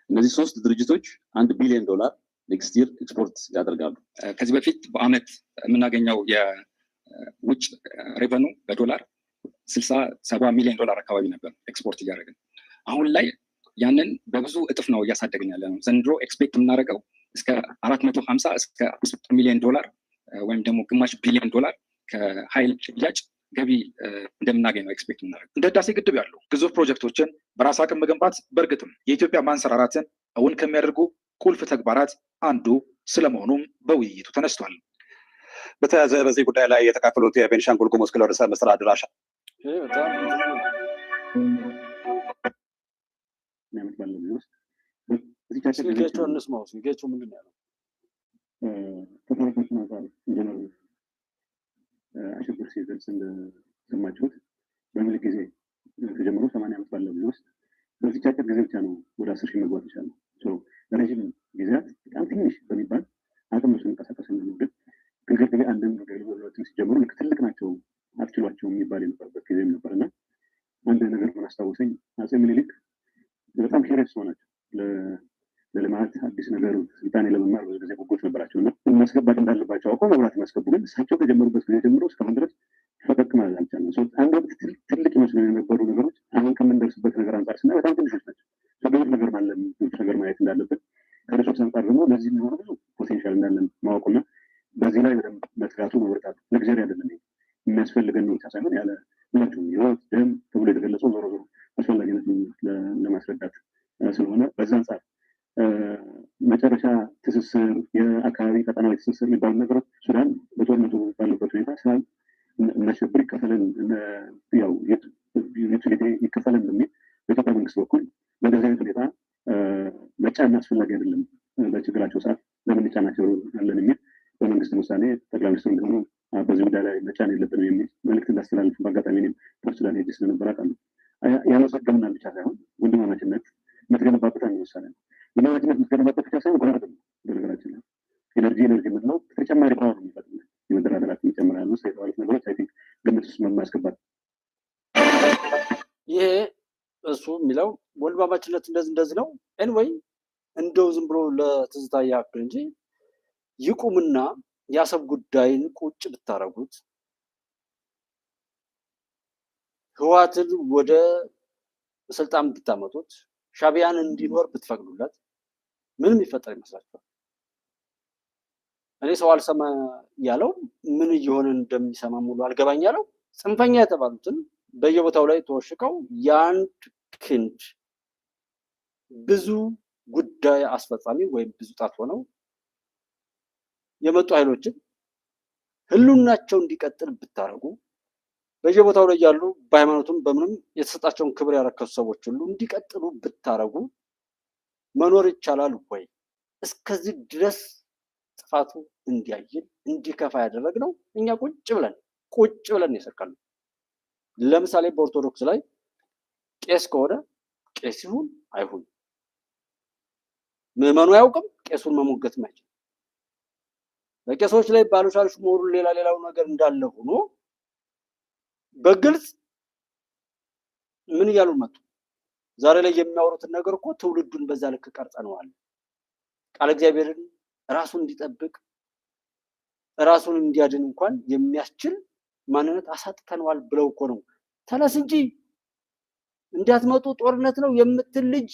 እነዚህ 3 ድርጅቶች 1 ቢሊዮን ዶላር ኔክስት ይር ኤክስፖርት ያደርጋሉ። ከዚህ በፊት በአመት የምናገኘው የውጭ ሬቨኑ በዶላር 60-70 ሚሊዮን ዶላር አካባቢ ነበር ኤክስፖርት እያደረግን። አሁን ላይ ያንን በብዙ እጥፍ ነው እያሳደግን ያለ ነው። ዘንድሮ ኤክስፔክት የምናደርገው እስከ 450 እስከ 5 ሚሊዮን ዶላር ወይም ደግሞ ግማሽ ቢሊዮን ዶላር ከኃይል ሽያጭ ገቢ እንደምናገኝ ነው ኤክስፔክት የምናደርገው። እንደ ህዳሴ ግድብ ያሉ ግዙፍ ፕሮጀክቶችን በራስ አቅም መገንባት በእርግጥም የኢትዮጵያ ማንሰራራትን እውን ከሚያደርጉ ቁልፍ ተግባራት አንዱ ስለመሆኑም በውይይቱ ተነስቷል። በተያያዘ በዚህ ጉዳይ ላይ የተካፈሉት የቤኒሻንጉል ጉሙዝ ክልል ርዕሰ መስተዳድር አሸብር ሲገልጽ እንደሰማችሁት በምን ጊዜ ተጀምሮ 80 ዓመት ባለው ጊዜ ውስጥ በዚህ አጭር ጊዜ ብቻ ነው ወደ 10 ሺህ መግባት ይቻላል። ለረጅም ጊዜያት በጣም ትንሽ በሚባል አቅም ውስጥ እንቀሳቀስ ነው። ግን ከዚህ አንድም ነገሮችን ሲጀምሩ ልክ ትልቅ ናቸው አትችሏቸው የሚባል የነበረበት ጊዜም ነበርና አንድ ነገር ምን አስታወሰኝ። አፄ ምኒልክ በጣም ኬሬስ ናቸው ለልማት አዲስ ነገር ስልጣኔ ለመማር ብዙ ጊዜ ጉጉት ነበራቸው እና ማስገባት እንዳለባቸው አውቀው መብራት ማስገቡ ግን እሳቸው ከጀመሩበት ጊዜ ጀምሮ እስካሁን ድረስ ፈቀቅ ማለት አልቻለም። አንድ ወቅት ትልቅ ይመስሉ የነበሩ ነገሮች አሁን ከምንደርስበት ነገር አንጻር ስናይ በጣም ትንሾች ናቸው። ብዙ ነገር ማለም ነገር ማየት እንዳለበት ከሪሶርስ አንጻር ደግሞ ለዚህ የሚሆኑ ብዙ ፖቴንሻል እንዳለን ማወቁና በዚህ ላይ በደንብ መትጋቱ መወጣቱ ለጊዜያዊ አይደለም የሚያስፈልገን ነው ብቻ ሳይሆን ያለ ሁላችሁም ህይወት ደም ተብሎ የተገለጸው ዞሮ ዞሮ አስፈላጊነቱን ለማስረዳት ስለሆነ በዛ አንጻር መጨረሻ ትስስር የአካባቢ ቀጠናዊ ትስስር የሚባሉ ነገሮች ሱዳን በጦርነቱ ባለበት ሁኔታ ስላል እናሸብር ይከፈለን ያው ዩቲሊቲ ይከፈለን በሚል በኢትዮጵያ መንግስት በኩል በእንደዚህ አይነት ሁኔታ መጫን አስፈላጊ አይደለም፣ በችግራቸው ሰዓት ለምን ጫናቸው አለን የሚል በመንግስት ውሳኔ ጠቅላይ ሚኒስትሩ እንደሆኑ በዚህ ጉዳይ ላይ መጫን የለብንም የሚል መልዕክት እንዳስተላልፍ በአጋጣሚ እኔም ሱዳን ሄጄ ስለነበር አውቃለሁ። ያመሰገንና ብቻ ሳይሆን ወንድማማችነት የምትገነባበት አንድ ውሳኔ ነው። ወንድማማችነት የምትገነባበት ብቻ ሳይሆን ጎራ አይደለም። በነገራችን ላይ ኤነርጂ የምንለው ተጨማሪ ፓወር ነው የሚፈጥር የመደራደራት ይጨምራል ውስጥ የተባሉት ነገሮች አይ ቲንክ ግምት ውስጥ ማስገባት ይሄ እሱ የሚለው ወንድማማችነት እንደዚህ ነው። ኤንወይ እንደው ዝም ብሎ ለትዝታ ያክል እንጂ ይቁምና የአሰብ ጉዳይን ቁጭ ብታረጉት ህወሓትን ወደ ስልጣን ብታመጡት ሻዕቢያን እንዲኖር ብትፈቅዱለት ምንም ይፈጠር ይመስላችኋል? እኔ ሰው አልሰማ ያለው ምን እየሆነ እንደሚሰማ ሙሉ አልገባኝ ያለው ጽንፈኛ የተባሉትን በየቦታው ላይ ተወሽቀው የአንድ ክንድ ብዙ ጉዳይ አስፈጻሚ ወይም ብዙ ጣት ሆነው የመጡ ኃይሎችን ህልውናቸው እንዲቀጥል ብታረጉ በየቦታው ላይ ያሉ በሃይማኖቱም በምንም የተሰጣቸውን ክብር ያረከሱ ሰዎች ሁሉ እንዲቀጥሉ ብታረጉ መኖር ይቻላል ወይ? እስከዚህ ድረስ ጥፋቱ እንዲያይል እንዲከፋ ያደረግነው እኛ ቁጭ ብለን የሰቀልነው። ለምሳሌ በኦርቶዶክስ ላይ ቄስ ከሆነ ቄስ ይሁን አይሁን ምዕመኑ አያውቅም፣ ቄሱን መሞገት ማይችል በቄሶች ላይ ባሉሻልሽ ሞሩ ሌላው ነገር እንዳለ ሆኖ በግልጽ ምን እያሉ መጡ? ዛሬ ላይ የሚያወሩትን ነገር እኮ ትውልዱን በዛ ልክ ቀርጸነዋል። ቃል እግዚአብሔርን ራሱን እንዲጠብቅ ራሱን እንዲያድን እንኳን የሚያስችል ማንነት አሳጥተነዋል ብለው እኮ ነው። ተነስ እንጂ እንዳትመጡ ጦርነት ነው የምትል ልጅ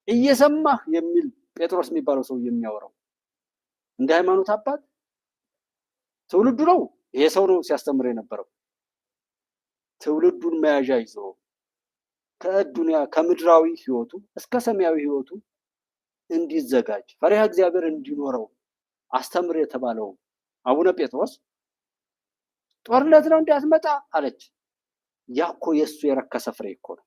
እየሰማህ የሚል ጴጥሮስ የሚባለው ሰው የሚያወራው? እንደ ሃይማኖት አባት ትውልዱ ነው። ይሄ ሰው ነው ሲያስተምር የነበረው። ትውልዱን መያዣ ይዞ ከዱንያ ከምድራዊ ህይወቱ እስከ ሰማያዊ ህይወቱ እንዲዘጋጅ ፈሪሃ እግዚአብሔር እንዲኖረው አስተምር የተባለው አቡነ ጴጥሮስ ጦርነት ነው እንዳትመጣ አለች። ያኮ የሱ የረከሰ ፍሬ እኮ ነው።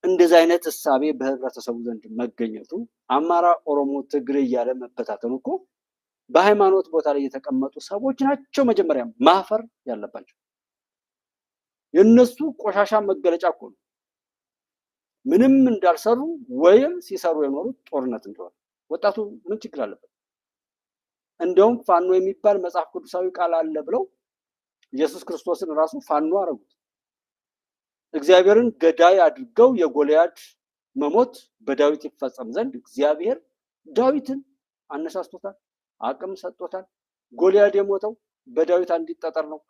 እንደዚህ አይነት እሳቤ በህብረተሰቡ ዘንድ መገኘቱ አማራ፣ ኦሮሞ፣ ትግሬ እያለ መበታተኑ እኮ በሃይማኖት ቦታ ላይ የተቀመጡ ሰዎች ናቸው መጀመሪያ ማፈር ያለባቸው። የነሱ ቆሻሻ መገለጫ እኮ ነው። ምንም እንዳልሰሩ ወይም ሲሰሩ የኖሩት ጦርነት እንደሆነ። ወጣቱ ምን ችግር አለበት? እንደውም ፋኖ የሚባል መጽሐፍ ቅዱሳዊ ቃል አለ ብለው ኢየሱስ ክርስቶስን ራሱ ፋኖ አረጉት። እግዚአብሔርን ገዳይ አድርገው የጎልያድ መሞት በዳዊት ይፈጸም ዘንድ እግዚአብሔር ዳዊትን አነሳስቶታል፣ አቅም ሰጥቶታል። ጎልያድ የሞተው በዳዊት አንዲት ጠጠር ነው።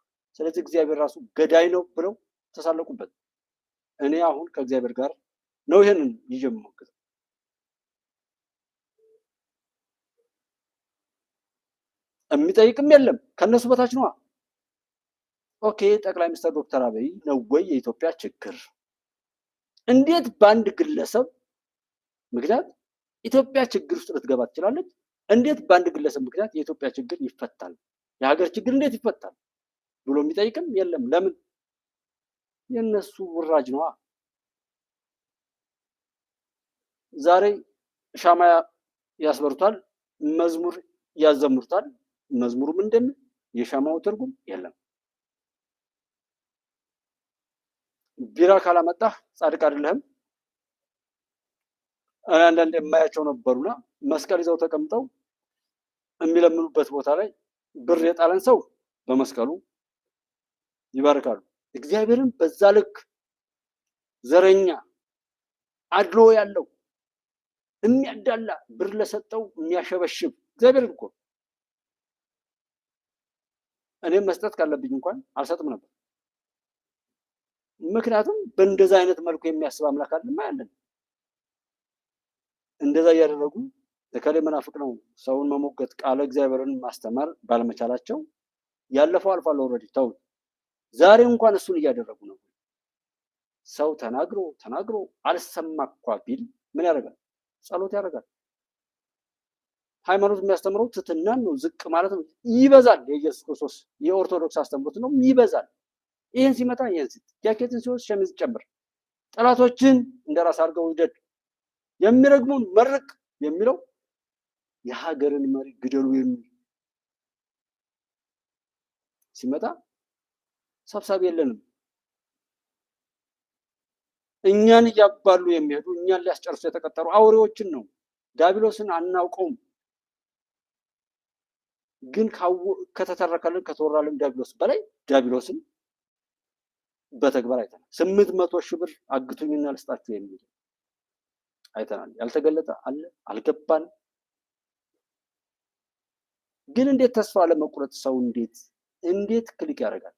ስለዚህ እግዚአብሔር ራሱ ገዳይ ነው ብለው ተሳለቁበት። እኔ አሁን ከእግዚአብሔር ጋር ነው ይሄንን ይዤ የምሞግተው። የሚጠይቅም የለም፣ ከነሱ በታች ነዋ። ኦኬ፣ ጠቅላይ ሚኒስትር ዶክተር አብይ ነው ወይ የኢትዮጵያ ችግር? እንዴት በአንድ ግለሰብ ምክንያት ኢትዮጵያ ችግር ውስጥ ልትገባ ትችላለች? እንዴት በአንድ ግለሰብ ምክንያት የኢትዮጵያ ችግር ይፈታል? የሀገር ችግር እንዴት ይፈታል ብሎ የሚጠይቅም የለም። ለምን? የነሱ ውራጅ ነዋ። ዛሬ ሻማ ያስበሩታል፣ መዝሙር ያዘምሩታል። መዝሙሩም እንደምን የሻማው ትርጉም የለም። ቢራ ካላመጣህ ጻድቅ አይደለህም። አንዳንድ የማያቸው ነበሩና መስቀል ይዘው ተቀምጠው የሚለምኑበት ቦታ ላይ ብር የጣለን ሰው በመስቀሉ ይባርካሉ። እግዚአብሔርን በዛ ልክ ዘረኛ አድሎ ያለው የሚያዳላ ብር ለሰጠው የሚያሸበሽብ እግዚአብሔር እኮ እኔም መስጠት ካለብኝ እንኳን አልሰጥም ነበር። ምክንያቱም በእንደዛ አይነት መልኩ የሚያስብ አምላክ አለማ ያለን። እንደዛ እያደረጉ ለከሌ መናፍቅ ነው ሰውን መሞገት ቃለ እግዚአብሔርን ማስተማር ባለመቻላቸው ያለፈው አልፏል። ኦልሬዲ ተው። ዛሬ እንኳን እሱን እያደረጉ ነው። ሰው ተናግሮ አልሰማ እንኳ ቢል ምን ያደርጋል? ጸሎት ያደርጋል። ሃይማኖት የሚያስተምረው ትህትናን ነው፣ ዝቅ ማለት ነው። ይበዛል። የኢየሱስ ክርስቶስ የኦርቶዶክስ አስተምሮት ነው፣ ይበዛል። ይህን ሲመታ ይህን ሲት ጃኬትን ሲወስድ ሸሚዝ ጨምር፣ ጠላቶችን እንደራስ አድርገው ውደድ፣ የሚረግሙን መርቅ የሚለው የሀገርን መሪ ግደሉ የሚል ሲመጣ ሰብሳቢ የለንም። እኛን እያባሉ የሚሄዱ እኛን ሊያስጨርሱ የተቀጠሩ አውሬዎችን ነው። ዲያብሎስን አናውቀውም፣ ግን ከተተረከልን ከተወራልን ዲያብሎስ በላይ ዲያብሎስን በተግባር አይተናል። 800 ሺህ ብር አግቱኝና ልስጣችሁ የሚል አይተናል። ያልተገለጠ አለ፣ አልገባን። ግን እንዴት ተስፋ ለመቁረጥ ሰው እንዴት ክሊክ ያደርጋል?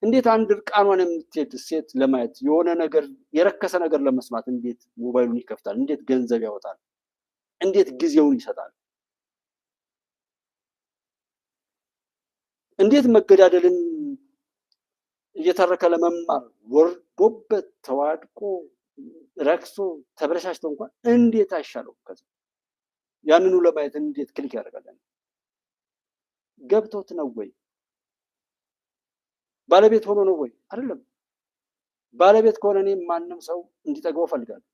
እንዴት አንድ እርቃኗን የምትሄድ ሴት ለማየት የሆነ ነገር የረከሰ ነገር ለመስማት እንዴት ሞባይሉን ይከፍታል? እንዴት ገንዘብ ያወጣል? እንዴት ጊዜውን ይሰጣል? እንዴት መገዳደልን እየተረከ ለመማር ወርዶበት ተዋድቆ ረክሶ ተበለሻሽቶ እንኳን እንዴት አይሻለው? ከዚህ ያንኑ ለማየት እንዴት ክሊክ ያደርጋል? ገብቶት ነው ወይ? ባለቤት ሆኖ ነው ወይ? አይደለም። ባለቤት ከሆነ እኔ ማንም ሰው እንዲጠግበው ፈልጋለሁ።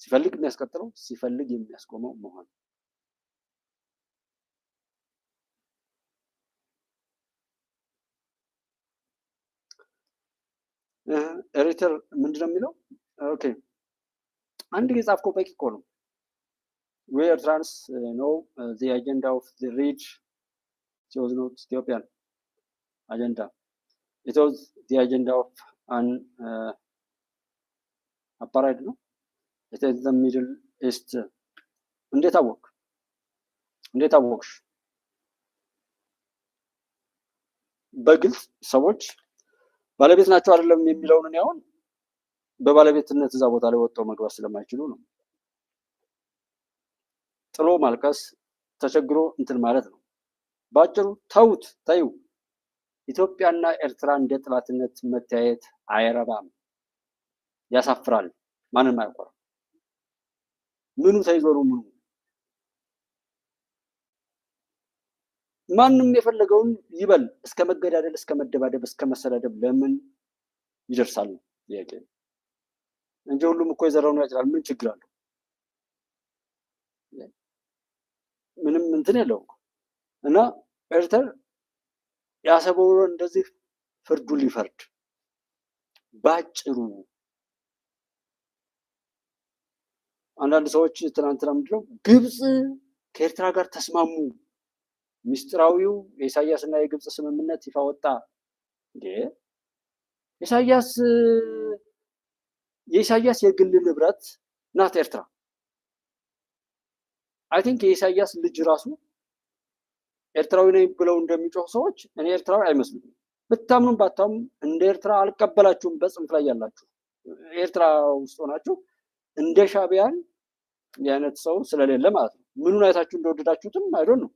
ሲፈልግ የሚያስቀጥለው ሲፈልግ የሚያስቆመው መሆን። ኤሪተር ምንድነው የሚለው? ኦኬ አንድ የጻፍከው በቂ እኮ ነው። we Eritreans know the agenda of the rich was not Ethiopian agenda. It was the agenda of an apartheid, no? It is the Middle East. እንዴት አወቅሽ? በግልጽ ሰዎች ባለቤት ናቸው አይደለም የሚለውን ያውን በባለቤትነት እዛ ቦታ ላይ ወጣው መግባት ስለማይችሉ ነው። ጥሎ ማልቀስ ተቸግሮ እንትን ማለት ነው። ባጭሩ ተውት፣ ተዩ። ኢትዮጵያና ኤርትራ እንደ ጥላትነት መተያየት አይረባም፣ ያሳፍራል፣ ማንም አያቆራም። ምኑ ተይዞ ነው ምኑ? ማንም የፈለገውን ይበል፣ እስከ መገዳደል፣ እስከ መደባደብ፣ እስከ መሰዳደብ ለምን ይደርሳል ጥያቄ እንጂ ሁሉም እኮ የዘራውን ያጭዳል። ምን ችግር አለው? ምንም እንትን የለውም። እና ኤርትራ ያሰበው እንደዚህ ፍርዱ ሊፈርድ ባጭሩ አንዳንድ ሰዎች ትናንትና ምንድነው ግብጽ ከኤርትራ ጋር ተስማሙ፣ ሚስጥራዊው የኢሳያስ እና የግብጽ ስምምነት ይፋ ወጣ። እንዴ የኢሳያስ የግል ንብረት ናት ኤርትራ። አይ ቲንክ የኢሳያስ ልጅ ራሱ ኤርትራዊ ነኝ ብለው እንደሚጮህ ሰዎች እኔ ኤርትራዊ አይመስሉኝም። ብታምኑም ባታምኑም እንደ ኤርትራ አልቀበላችሁም። በጽንፍ ላይ ያላችሁ ኤርትራ ውስጥ ሆናችሁ እንደ ሻዕቢያን የአይነት ሰው ስለሌለ ማለት ነው። ምኑን አይታችሁ እንደወደዳችሁትም አይዶን ነው።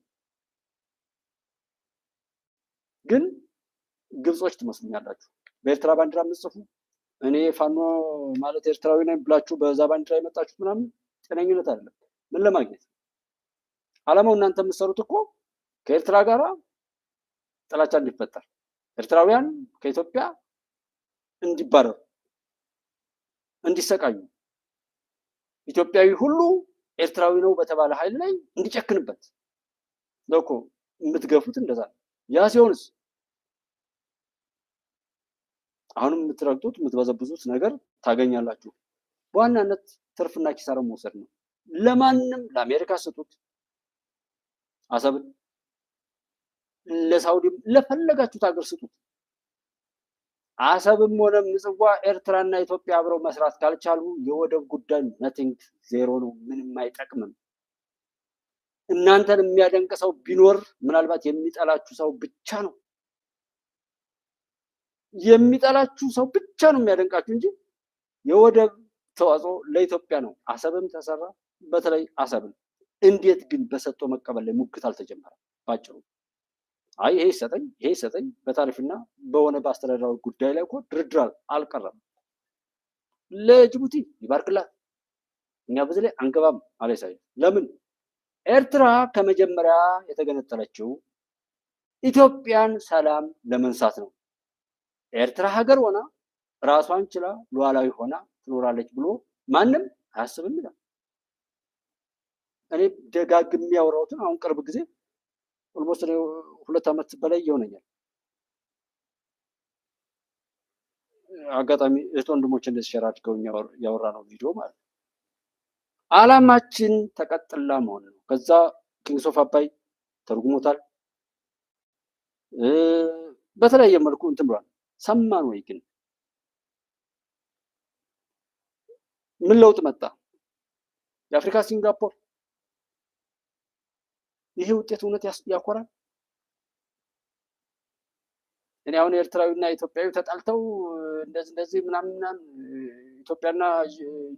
ግን ግብጾች ትመስሉኛላችሁ። በኤርትራ ባንዲራ የምትጽፉ እኔ ፋኖ ማለት ኤርትራዊ ነኝ ብላችሁ በዛ ባንዲራ የመጣችሁት ምናምን ጤነኝነት አይደለም። ምን ለማግኘት አላማው? እናንተ የምትሰሩት እኮ ከኤርትራ ጋር ጥላቻ እንዲፈጠር፣ ኤርትራውያን ከኢትዮጵያ እንዲባረሩ፣ እንዲሰቃዩ፣ ኢትዮጵያዊ ሁሉ ኤርትራዊ ነው በተባለ ኃይል ላይ እንዲጨክንበት ነው እኮ የምትገፉት። እንደዛ ነው። ያ ሲሆንስ አሁንም የምትረግጡት የምትበዘብዙት ነገር ታገኛላችሁ። በዋናነት ትርፍና ኪሳራ መውሰድ ነው። ለማንም ለአሜሪካ ስጡት አሰብን፣ ለሳውዲም ለፈለጋችሁት ሀገር ስጡት። አሰብም ሆነ ምጽዋ ኤርትራና ኢትዮጵያ አብረው መስራት ካልቻሉ የወደብ ጉዳይ ነቲንግ ዜሮ ነው፣ ምንም አይጠቅምም። እናንተን የሚያደንቅ ሰው ቢኖር ምናልባት የሚጠላችሁ ሰው ብቻ ነው። የሚጠላችሁ ሰው ብቻ ነው የሚያደንቃችሁ እንጂ የወደብ ተዋጽኦ ለኢትዮጵያ ነው። አሰብም ተሰራ፣ በተለይ አሰብን እንዴት ግን በሰጥቶ መቀበል ላይ ሙግት አልተጀመረም? ባጭሩ አይ ይሄ ይሰጠኝ ይሄ ይሰጠኝ በታሪፍና በሆነ በአስተዳደራዊ ጉዳይ ላይ እኮ ድርድር አልቀረም። ለጅቡቲ ይባርክላት፣ እኛ በዚህ ላይ አንገባም አለ ኢሳያስ። ለምን? ኤርትራ ከመጀመሪያ የተገነጠለችው ኢትዮጵያን ሰላም ለመንሳት ነው። ኤርትራ ሀገር ሆና ራሷን ችላ ሉዓላዊ ሆና ትኖራለች ብሎ ማንም አያስብም ይላል። እኔ ደጋግሜ ያወራሁትን አሁን ቅርብ ጊዜ ኦልሞስት 2 ዓመት በላይ ይሆነኛል። አጋጣሚ እህት ወንድሞች እንደዚህ ሸር አድርገው ያወራ ነው ቪዲዮ ማለት ነው። አላማችን ተቀጥላ መሆን ነው። ከዛ ኪንግስ ኦፍ አባይ ተርጉሞታል። በተለያየ መልኩ እንትን ብሏል። ሰማን ወይ ግን ምን ለውጥ መጣ? የአፍሪካ ሲንጋፖር ይሄ ውጤት እውነት ያኮራል? እኔ አሁን ኤርትራዊና ኢትዮጵያዊ ተጣልተው እንደዚህ ምናምን ኢትዮጵያና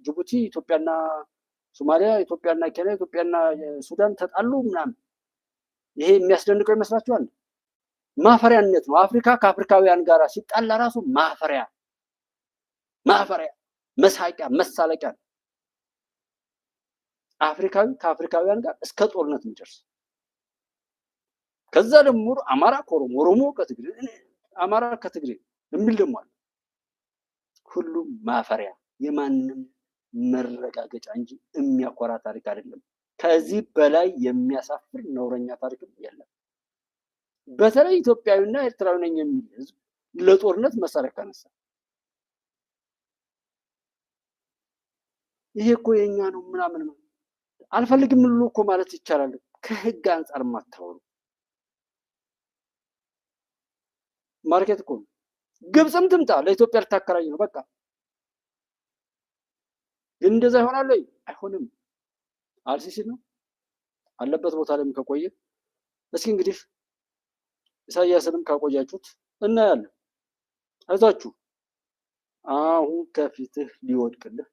ጅቡቲ፣ ኢትዮጵያና ሶማሊያ፣ ኢትዮጵያና ኬንያ፣ ኢትዮጵያና ሱዳን ተጣሉ ምናምን ይሄ የሚያስደንቀው ይመስላችኋል? ማፈሪያነት ነው። አፍሪካ ከአፍሪካውያን ጋር ሲጣላ ራሱ ማፈሪያ፣ መሳቂያ፣ መሳለቂያ። አፍሪካዊ ከአፍሪካውያን ጋር እስከ ጦርነት የሚደርስ ከዛ ደግሞ አማራ ከኦሮሞ፣ ኦሮሞ ከትግሬ፣ አማራ ከትግሬ የሚል ደግሞ አለ። ሁሉም ማፈሪያ፣ የማንም መረጋገጫ እንጂ የሚያኮራ ታሪክ አይደለም። ከዚህ በላይ የሚያሳፍር ነውረኛ ታሪክም የለም። በተለይ ኢትዮጵያዊና ኤርትራዊ ነኝ የሚል ህዝብ ለጦርነት መሳሪያ ካነሳ ይሄ እኮ የኛ ነው ምናምን አልፈልግም ብሎ እኮ ማለት ይቻላል። ከህግ አንጻር ማታወሩ ማርኬት እኮ ግብጽም ትምጣ ለኢትዮጵያ ልታከራይ ነው በቃ። ግን እንደዛ ይሆናል ወይ? አይሆንም። አልሲሲ ነው አለበት ቦታ ላይም ከቆየ እስኪ እንግዲህ ኢሳያስንም ካቆያችሁት እናያለን። አይዛችሁ አሁን ከፊትህ ሊወድቅልህ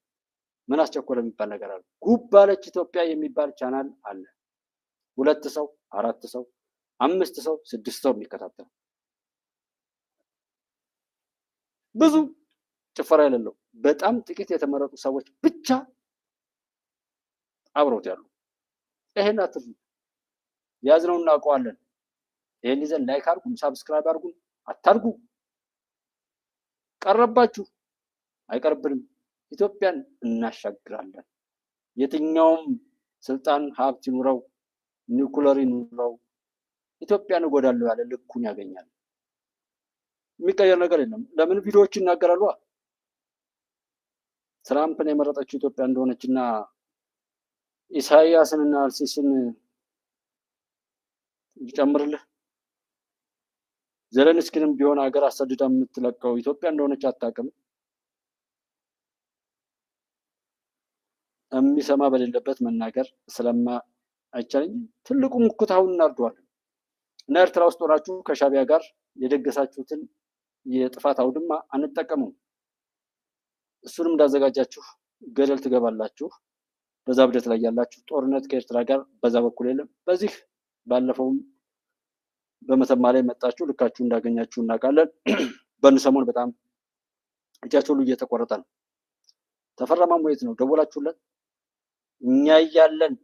ምን አስቸኮለ የሚባል ነገር አለ። ጉባለች ኢትዮጵያ የሚባል ቻናል አለ። 2 ሰው 4 ሰው 5 ሰው 6 ሰው የሚከታተል ብዙ ጭፈራ የሌለው በጣም ጥቂት የተመረጡ ሰዎች ብቻ አብረውት ያሉ። ይሄን አትርሱ። ያዝነው እናውቀዋለን። ይሄን ይዘን ላይክ አድርጉ፣ ሳብስክራይብ አድርጉ፣ አታርጉ። ቀረባችሁ አይቀርብንም። ኢትዮጵያን እናሻግራለን። የትኛውም ስልጣን ሀብት ይኑረው ኒውክለር ይኑረው ኢትዮጵያን እጎዳለሁ ያለ ልኩን ያገኛል። የሚቀየር ነገር የለም። ለምን ቪዲዮዎች ይናገራሉ። ትራምፕን የመረጠችው ኢትዮጵያ እንደሆነችና ኢሳያስንና አልሲስን ይጨምርልህ። ዘለንስኪንም ቢሆን ሀገር አሰድዳ የምትለቀው ኢትዮጵያ እንደሆነች አታውቅም። የሚሰማ በሌለበት መናገር ስለማይቻለኝ ትልቁ ሙክት አሁን እናርደዋለን እና ኤርትራ ውስጥ ሆናችሁ ከሻቢያ ጋር የደገሳችሁትን የጥፋት አውድማ አንጠቀመው። እሱንም እንዳዘጋጃችሁ ገደል ትገባላችሁ። በዛ ብደት ላይ ያላችሁ ጦርነት ከኤርትራ ጋር በዛ በኩል የለም። በዚህ ባለፈውም በመተማ ላይ መጣችሁ ልካችሁ እንዳገኛችሁ እናውቃለን። በንሰሞን በጣም እጃቸው ሁሉ እየተቆረጠ ነው። ተፈራ ማሞ የት ነው? ደወላችሁለት? እኛ እያለን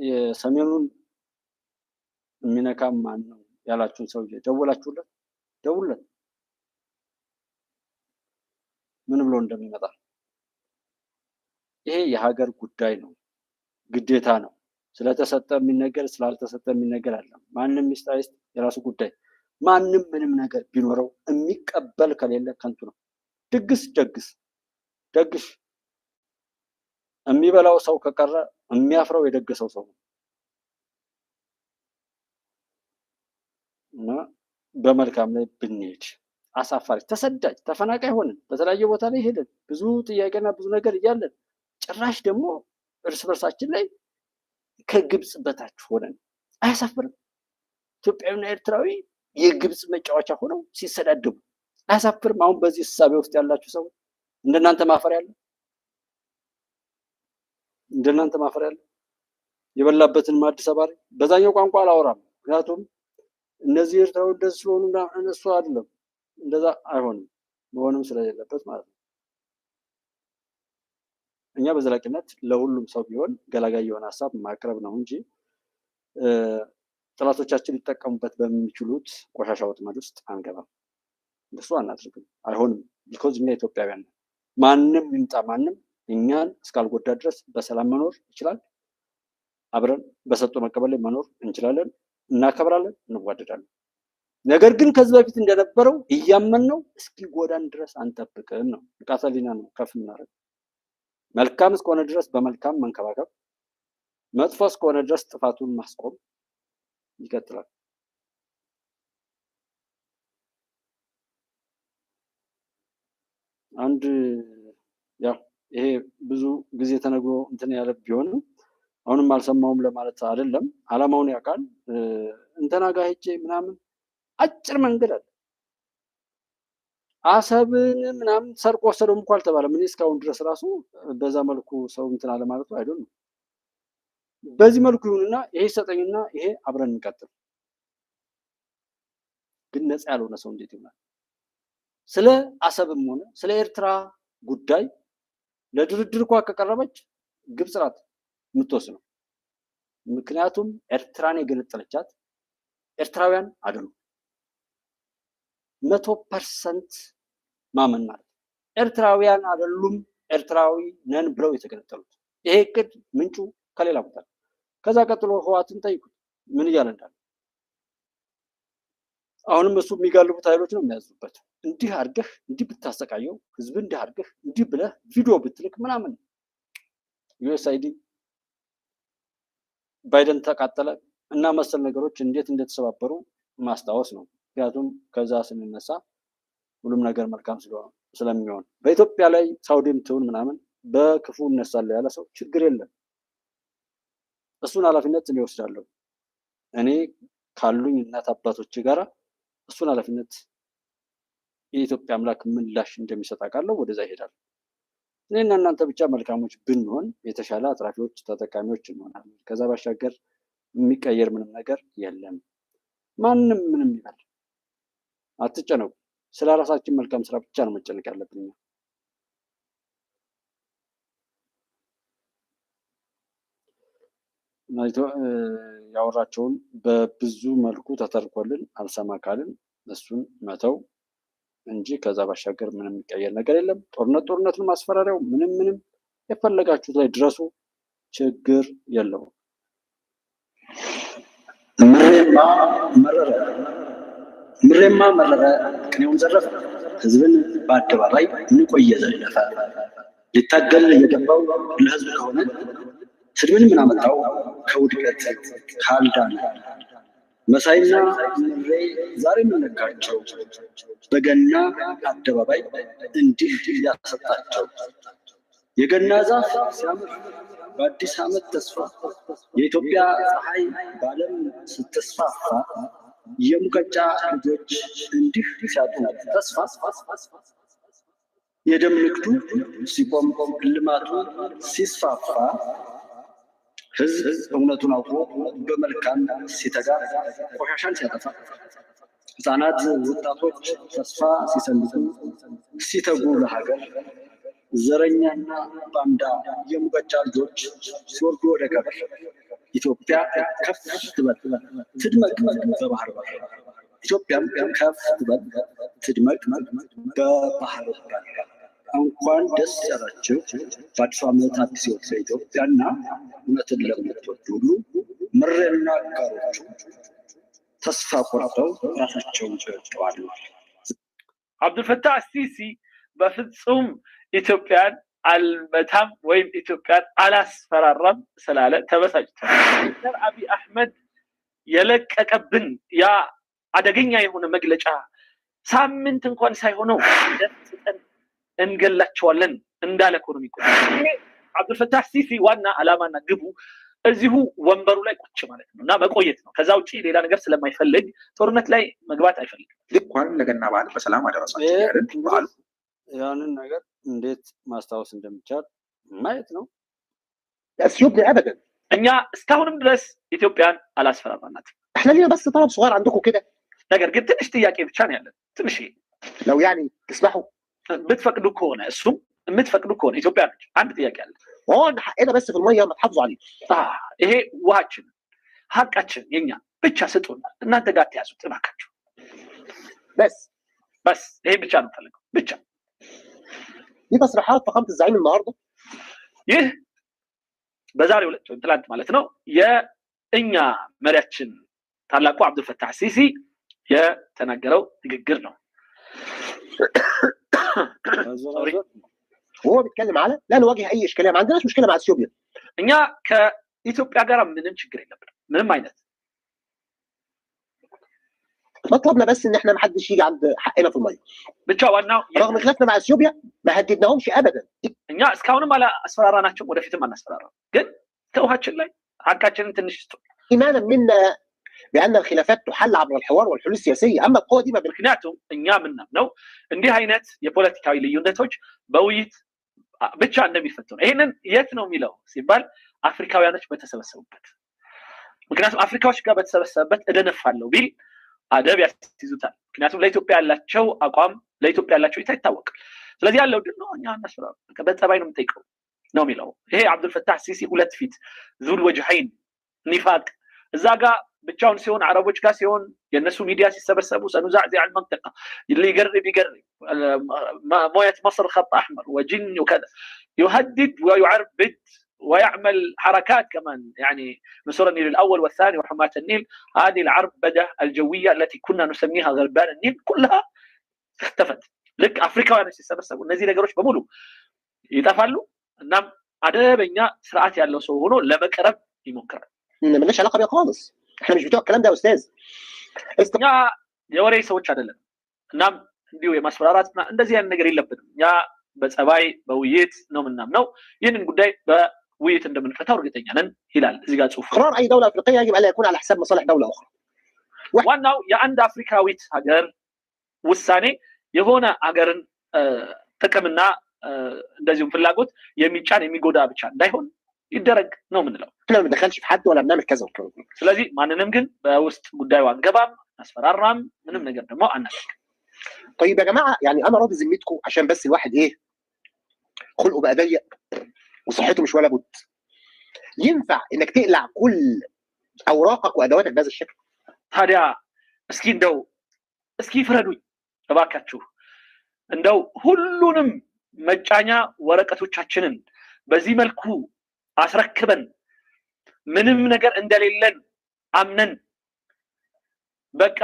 የሰሜኑን የሚነካ ማን ነው ያላችሁን ሰውዬ ደወላችሁለት? ደውለት ምን ብሎ እንደሚመጣ። ይሄ የሀገር ጉዳይ ነው፣ ግዴታ ነው። ስለተሰጠ የሚነገር ስላልተሰጠ የሚነገር አለ። ማንም ሚስጣይስ የራሱ ጉዳይ። ማንም ምንም ነገር ቢኖረው የሚቀበል ከሌለ ከንቱ ነው። ድግስ ደግስ ደግሽ። የሚበላው ሰው ከቀረ የሚያፍረው የደገሰው ሰው ነው። እና በመልካም ላይ ብንሄድ አሳፋሪ ተሰዳጅ ተፈናቃይ ሆነን በተለያየ ቦታ ላይ ሄደን ብዙ ጥያቄና ብዙ ነገር እያለን ጭራሽ ደግሞ እርስ በርሳችን ላይ ከግብጽ በታች ሆነን አያሳፍርም? ኢትዮጵያዊና ኤርትራዊ የግብጽ መጫወቻ ሆነው ሲሰዳደቡ አያሳፍርም? አሁን በዚህ እሳቤ ውስጥ ያላችሁ ሰዎች እንደናንተ ማፈር ያለ እንደናንተ ማፈር ያለ የበላበትን ማድ ሰባሪ። በዛኛው ቋንቋ አላወራም፣ ምክንያቱም እነዚህ ኤርትራዊ እንደዚህ ስለሆኑ እነሱ አይደለም፣ እንደዛ አይሆንም፣ መሆንም ስለሌለበት ማለት ነው። እኛ በዘላቂነት ለሁሉም ሰው ቢሆን ገላጋይ የሆነ ሀሳብ ማቅረብ ነው እንጂ ጥላቶቻችን ሊጠቀሙበት በሚችሉት ቆሻሻ ወጥመድ ውስጥ አንገባም። እንደሱ አናድርግም፣ አይሆንም። ቢኮዝ እኛ ኢትዮጵያውያን ነን። ማንም ይምጣ ማንም እኛን እስካልጎዳ ድረስ በሰላም መኖር ይችላል። አብረን በሰጥቶ መቀበል ላይ መኖር እንችላለን፣ እናከብራለን፣ እንዋደዳለን። ነገር ግን ከዚህ በፊት እንደነበረው እያመን ነው እስኪጎዳን ድረስ አንጠብቅም ነው። ንቃተ ህሊና ነው ከፍ እናደርግ። መልካም እስከሆነ ድረስ በመልካም መንከባከብ፣ መጥፎ እስከሆነ ድረስ ጥፋቱን ማስቆም ይቀጥላል። አንድ ያው ይሄ ብዙ ጊዜ ተነግሮ እንትን ያለ ቢሆንም አሁንም አልሰማውም ለማለት አይደለም። አላማውን ያውቃል። እንትና ጋር ሄጄ ምናምን አጭር መንገድ አለ። አሰብን ምናምን ሰርቆ ወሰደው እንኳን አልተባለም። እኔ እስካሁን ድረስ ራሱ በዛ መልኩ ሰው እንትን አለ ማለቱ አይደለም። በዚህ መልኩ ይሁንና ይሄ ሰጠኝና ይሄ አብረን እንቀጥል። ግን ነፃ ያልሆነ ሰው እንዴት ይሆናል? ስለ አሰብም ሆነ ስለ ኤርትራ ጉዳይ ለድርድር እንኳን ከቀረበች ግብጽ ናት የምትወስነው። ምክንያቱም ኤርትራን የገነጠለቻት ኤርትራውያን አይደሉም። 100% ማመን ማለት ኤርትራውያን አይደሉም፣ ኤርትራዊ ነን ብለው የተገነጠሉት። ይሄ እቅድ ምንጩ ከሌላ ቦታ ነው። ከዛ ቀጥሎ ህዋትን ጠይቁት ምን እያለ እንዳለ። አሁንም እሱ የሚጋልቡት ኃይሎች ነው የሚያዙበት። እንዲህ አድርገህ እንዲህ ብታሰቃየው ህዝብ እንዲህ አድርገህ እንዲህ ብለህ ቪዲዮ ብትልክ ምናምን። ዩኤስአይዲ ባይደን ተቃጠለ እና መሰል ነገሮች እንዴት እንደተሰባበሩ ማስታወስ ነው። ምክንያቱም ከዛ ስንነሳ ሁሉም ነገር መልካም ስለሚሆን በኢትዮጵያ ላይ ሳውዲም ትሁን ምናምን በክፉ እነሳለሁ ያለ ሰው ችግር የለም። እሱን ኃላፊነት እኔ እወስዳለሁ። እኔ ካሉኝ እናት አባቶች ጋራ እሱን ኃላፊነት የኢትዮጵያ አምላክ ምላሽ እንደሚሰጥ አውቃለሁ። ወደዛ ይሄዳል። እኔና እናንተ ብቻ መልካሞች ብንሆን የተሻለ አትራፊዎች፣ ተጠቃሚዎች እንሆናለን። ከዛ ባሻገር የሚቀየር ምንም ነገር የለም። ማንም ምንም ይበል አትጨነቁ። ስለ ራሳችን መልካም ስራ ብቻ ነው መጨነቅ ያለብን። ያወራቸውን በብዙ መልኩ ተተርኮልን አልሰማ ካልን እሱን መተው እንጂ ከዛ ባሻገር ምንም የሚቀየር ነገር የለም። ጦርነቱን ማስፈራሪያው ምንም የፈለጋችሁት ላይ ድረሱ፣ ችግር የለውም። ምሬማ መረረ ቅኔውን ዘረፈ፣ ህዝብን በአደባባይ እንቆየ ዘለፈ። ሊታገል የገባው ለህዝብ ከሆነ ስድብን ምን አመጣው ከውድቀት ካልዳነ። መሳይና ምሬ ዛሬ የምነካቸው በገና አደባባይ እንዲህ ያሰጣቸው። የገና ዛፍ ሲያምር በአዲስ ዓመት ተስፋ፣ የኢትዮጵያ ፀሐይ በዓለም ስትስፋፋ፣ የሙቀጫ ልጆች እንዲህ ሲያጡ ተስፋ፣ የደም ንግዱ ሲቆም ልማቱ ሲስፋፋ፣ ህዝብ እውነቱን አውቆ በመልካም ሲተጋ፣ ቆሻሻን ሲያጠፋ፣ ህፃናት ወጣቶች ተስፋ ሲሰንቁ ሲተጉ ለሀገር፣ ዘረኛና ባንዳ የሙቀጫ ልጆች ሲወርዱ ወደ ቀብር፣ ኢትዮጵያ ከፍ ትበል ትድመቅ በባህር በር፣ ኢትዮጵያም ከፍ ትበል ትድመቅ በባህር በር። እንኳን ደስ ያላችሁ በአዲሱ ዓመት አዲስ ህይወት ለኢትዮጵያና እውነትን ለምትወዱ ሁሉ። ምሬና አጋሮቹ ተስፋ ቆርጠው ራሳቸውን ጨርጠዋል። አብዱልፈታህ አሲሲ በፍጹም ኢትዮጵያን አልመታም ወይም ኢትዮጵያን አላስፈራራም ስላለ ተበሳጭቷል። ዶክተር አብይ አህመድ የለቀቀብን ያ አደገኛ የሆነ መግለጫ ሳምንት እንኳን ሳይሆነው ደፍጠን እንገላቸዋለን እንዳለ ኢኮኖሚ አብዱልፈታህ አሲሲ ዋና ዓላማና ግቡ እዚሁ ወንበሩ ላይ ቁጭ ማለት ነው እና መቆየት ነው። ከዛ ውጪ ሌላ ነገር ስለማይፈልግ ጦርነት ላይ መግባት አይፈልግም። እንኳን ለገና በዓል በሰላም አደረሳችሁ ያለን ያንን ነገር እንዴት ማስታወስ እንደሚቻል ማየት ነው። اثيوبيا ابدا እኛ እስካሁንም ድረስ ኢትዮጵያን አላስፈራራናትም። احنا لينا بس طلب صغير عندكم كده ነገር ግን ትንሽ ጥያቄ ብቻ ነው ያለን። ትንሽ لو يعني تسمحوا ብትፈቅዱ ከሆነ እሱም የምትፈቅዱ ከሆነ ኢትዮጵያ ነች። አንድ ጥያቄ አለ። هون حقنا بس في الميه ما تحافظوا عليه ይሄ ውሃችን ሀቃችን የኛ ብቻ ስጡን፣ እናንተ ጋር ተያዙት እባካችሁ። በስ ይሄ ብቻ ነው ፈልገው ብቻ። دي تصريحات فخامة الزعيم النهارده ይህ በዛሬው ዕለት ወይም ትላንት ማለት ነው የእኛ መሪያችን ታላቁ አብዱልፈታህ አሲሲ የተናገረው ንግግር ነው። هو بيتكلم على لا نواجه اي اشكاليه، ما عندناش مشكله مع اثيوبيا. እኛ ከኢትዮጵያ ጋር ምንም ችግር የለብንም ምንም አይነት። مطلبنا بس ان احنا ما حدش يجي عند حقنا في الميه. ብቻ ዋናው رغم خلافنا مع اثيوبيا ما هددناهمش ابدا. እኛ እስካሁንም አላስፈራራናቸው ወደፊትም አናስፈራራም፣ ግን ከውሃችን ላይ ሀቃችንን ትንሽ ስጡ። ايمانا منا بان الخلافات تحل عبر الحوار والحلول السياسيه، اما القوه دي ما ምክንያቱም እኛ ምናምነው እንዲህ አይነት የፖለቲካዊ ልዩነቶች በውይይት ብቻ እንደሚፈቱ ነው። ይሄንን የት ነው የሚለው ሲባል አፍሪካውያኖች በተሰበሰቡበት፣ ምክንያቱም አፍሪካዎች ጋር በተሰበሰበበት እደነፋለሁ ቢል አደብ ያስይዙታል። ምክንያቱም ለኢትዮጵያ ያላቸው አቋም ለኢትዮጵያ ያላቸው ይታወቃል። ስለዚህ ያለው ድል ነው እኛ እናስፈራራ በጸባይ ነው የምንጠይቀው ነው የሚለው። ይሄ አብዱልፈታህ አሲሲ ሁለት ፊት ዙል ወጅሃይን ኒፋቅ እዛ ጋር ብቻውን ሲሆን አረቦች ጋር ሲሆን የነሱ ሚዲያ ሲሰበሰቡ ሰኑዛዕዚ على المنطقه اللي يقرب مويه مصر خط احمر وجن وكذا يهدد ويعربد ويعمل حركات كمان يعني نصر النيل الاول والثاني وحماة النيل. هذه العربده الجويه التي كنا نسميها غربان النيل كلها اختفت. لك افريكاውያኖች ሲሰበሰቡ እነዚህ ነገሮች በሙሉ ይጠፋሉ። እናም አደበኛ ስርዓት ያለው ሰው ሆኖ ለመቅረብ ይሞክራል። مالناش علاقه بيها خالص، احنا مش بتوع الكلام ده يا استاذ. እኛ የወሬ ሰዎች አይደለም። እናም እንዲሁ የማስፈራራትና እንደዚህ አይነት ነገር የለብንም። ያ በጸባይ በውይይት ነው ምናምነው። ይህንን ጉዳይ በውይይት እንደምንፈታው እርግጠኛ ነን ይላል እዚህ ጋር ጽሁፍ። قرار اي دوله افريقيه يجب ان يكون على حساب مصالح دوله اخرى. ዋናው የአንድ አፍሪካዊት ሀገር ውሳኔ የሆነ ሀገርን ጥቅምና እንደዚሁም ፍላጎት የሚጫን የሚጎዳ ብቻ እንዳይሆን ይደረግ ነው የምንለው። احنا ما بندخلش في حد ولا بنعمل كذا وكذا. ስለዚህ ማንንም ግን በውስጥ ጉዳዩ አንገባም፣ አስፈራራም፣ ምንም ነገር ደግሞ አናደርግም። طيب يا جماعه يعني انا راضي ذمتكم عشان بس الواحد ايه خلقه بقى ضيق وصحته مش ولا بد. ينفع انك تقلع كل اوراقك وادواتك بهذا الشكل؟ ታዲያ እስኪ ፍረዱኝ እባካችሁ እንደው ሁሉንም መጫኛ ወረቀቶቻችንን በዚህ መልኩ አስረክበን ምንም ነገር እንደሌለን አምነን በቃ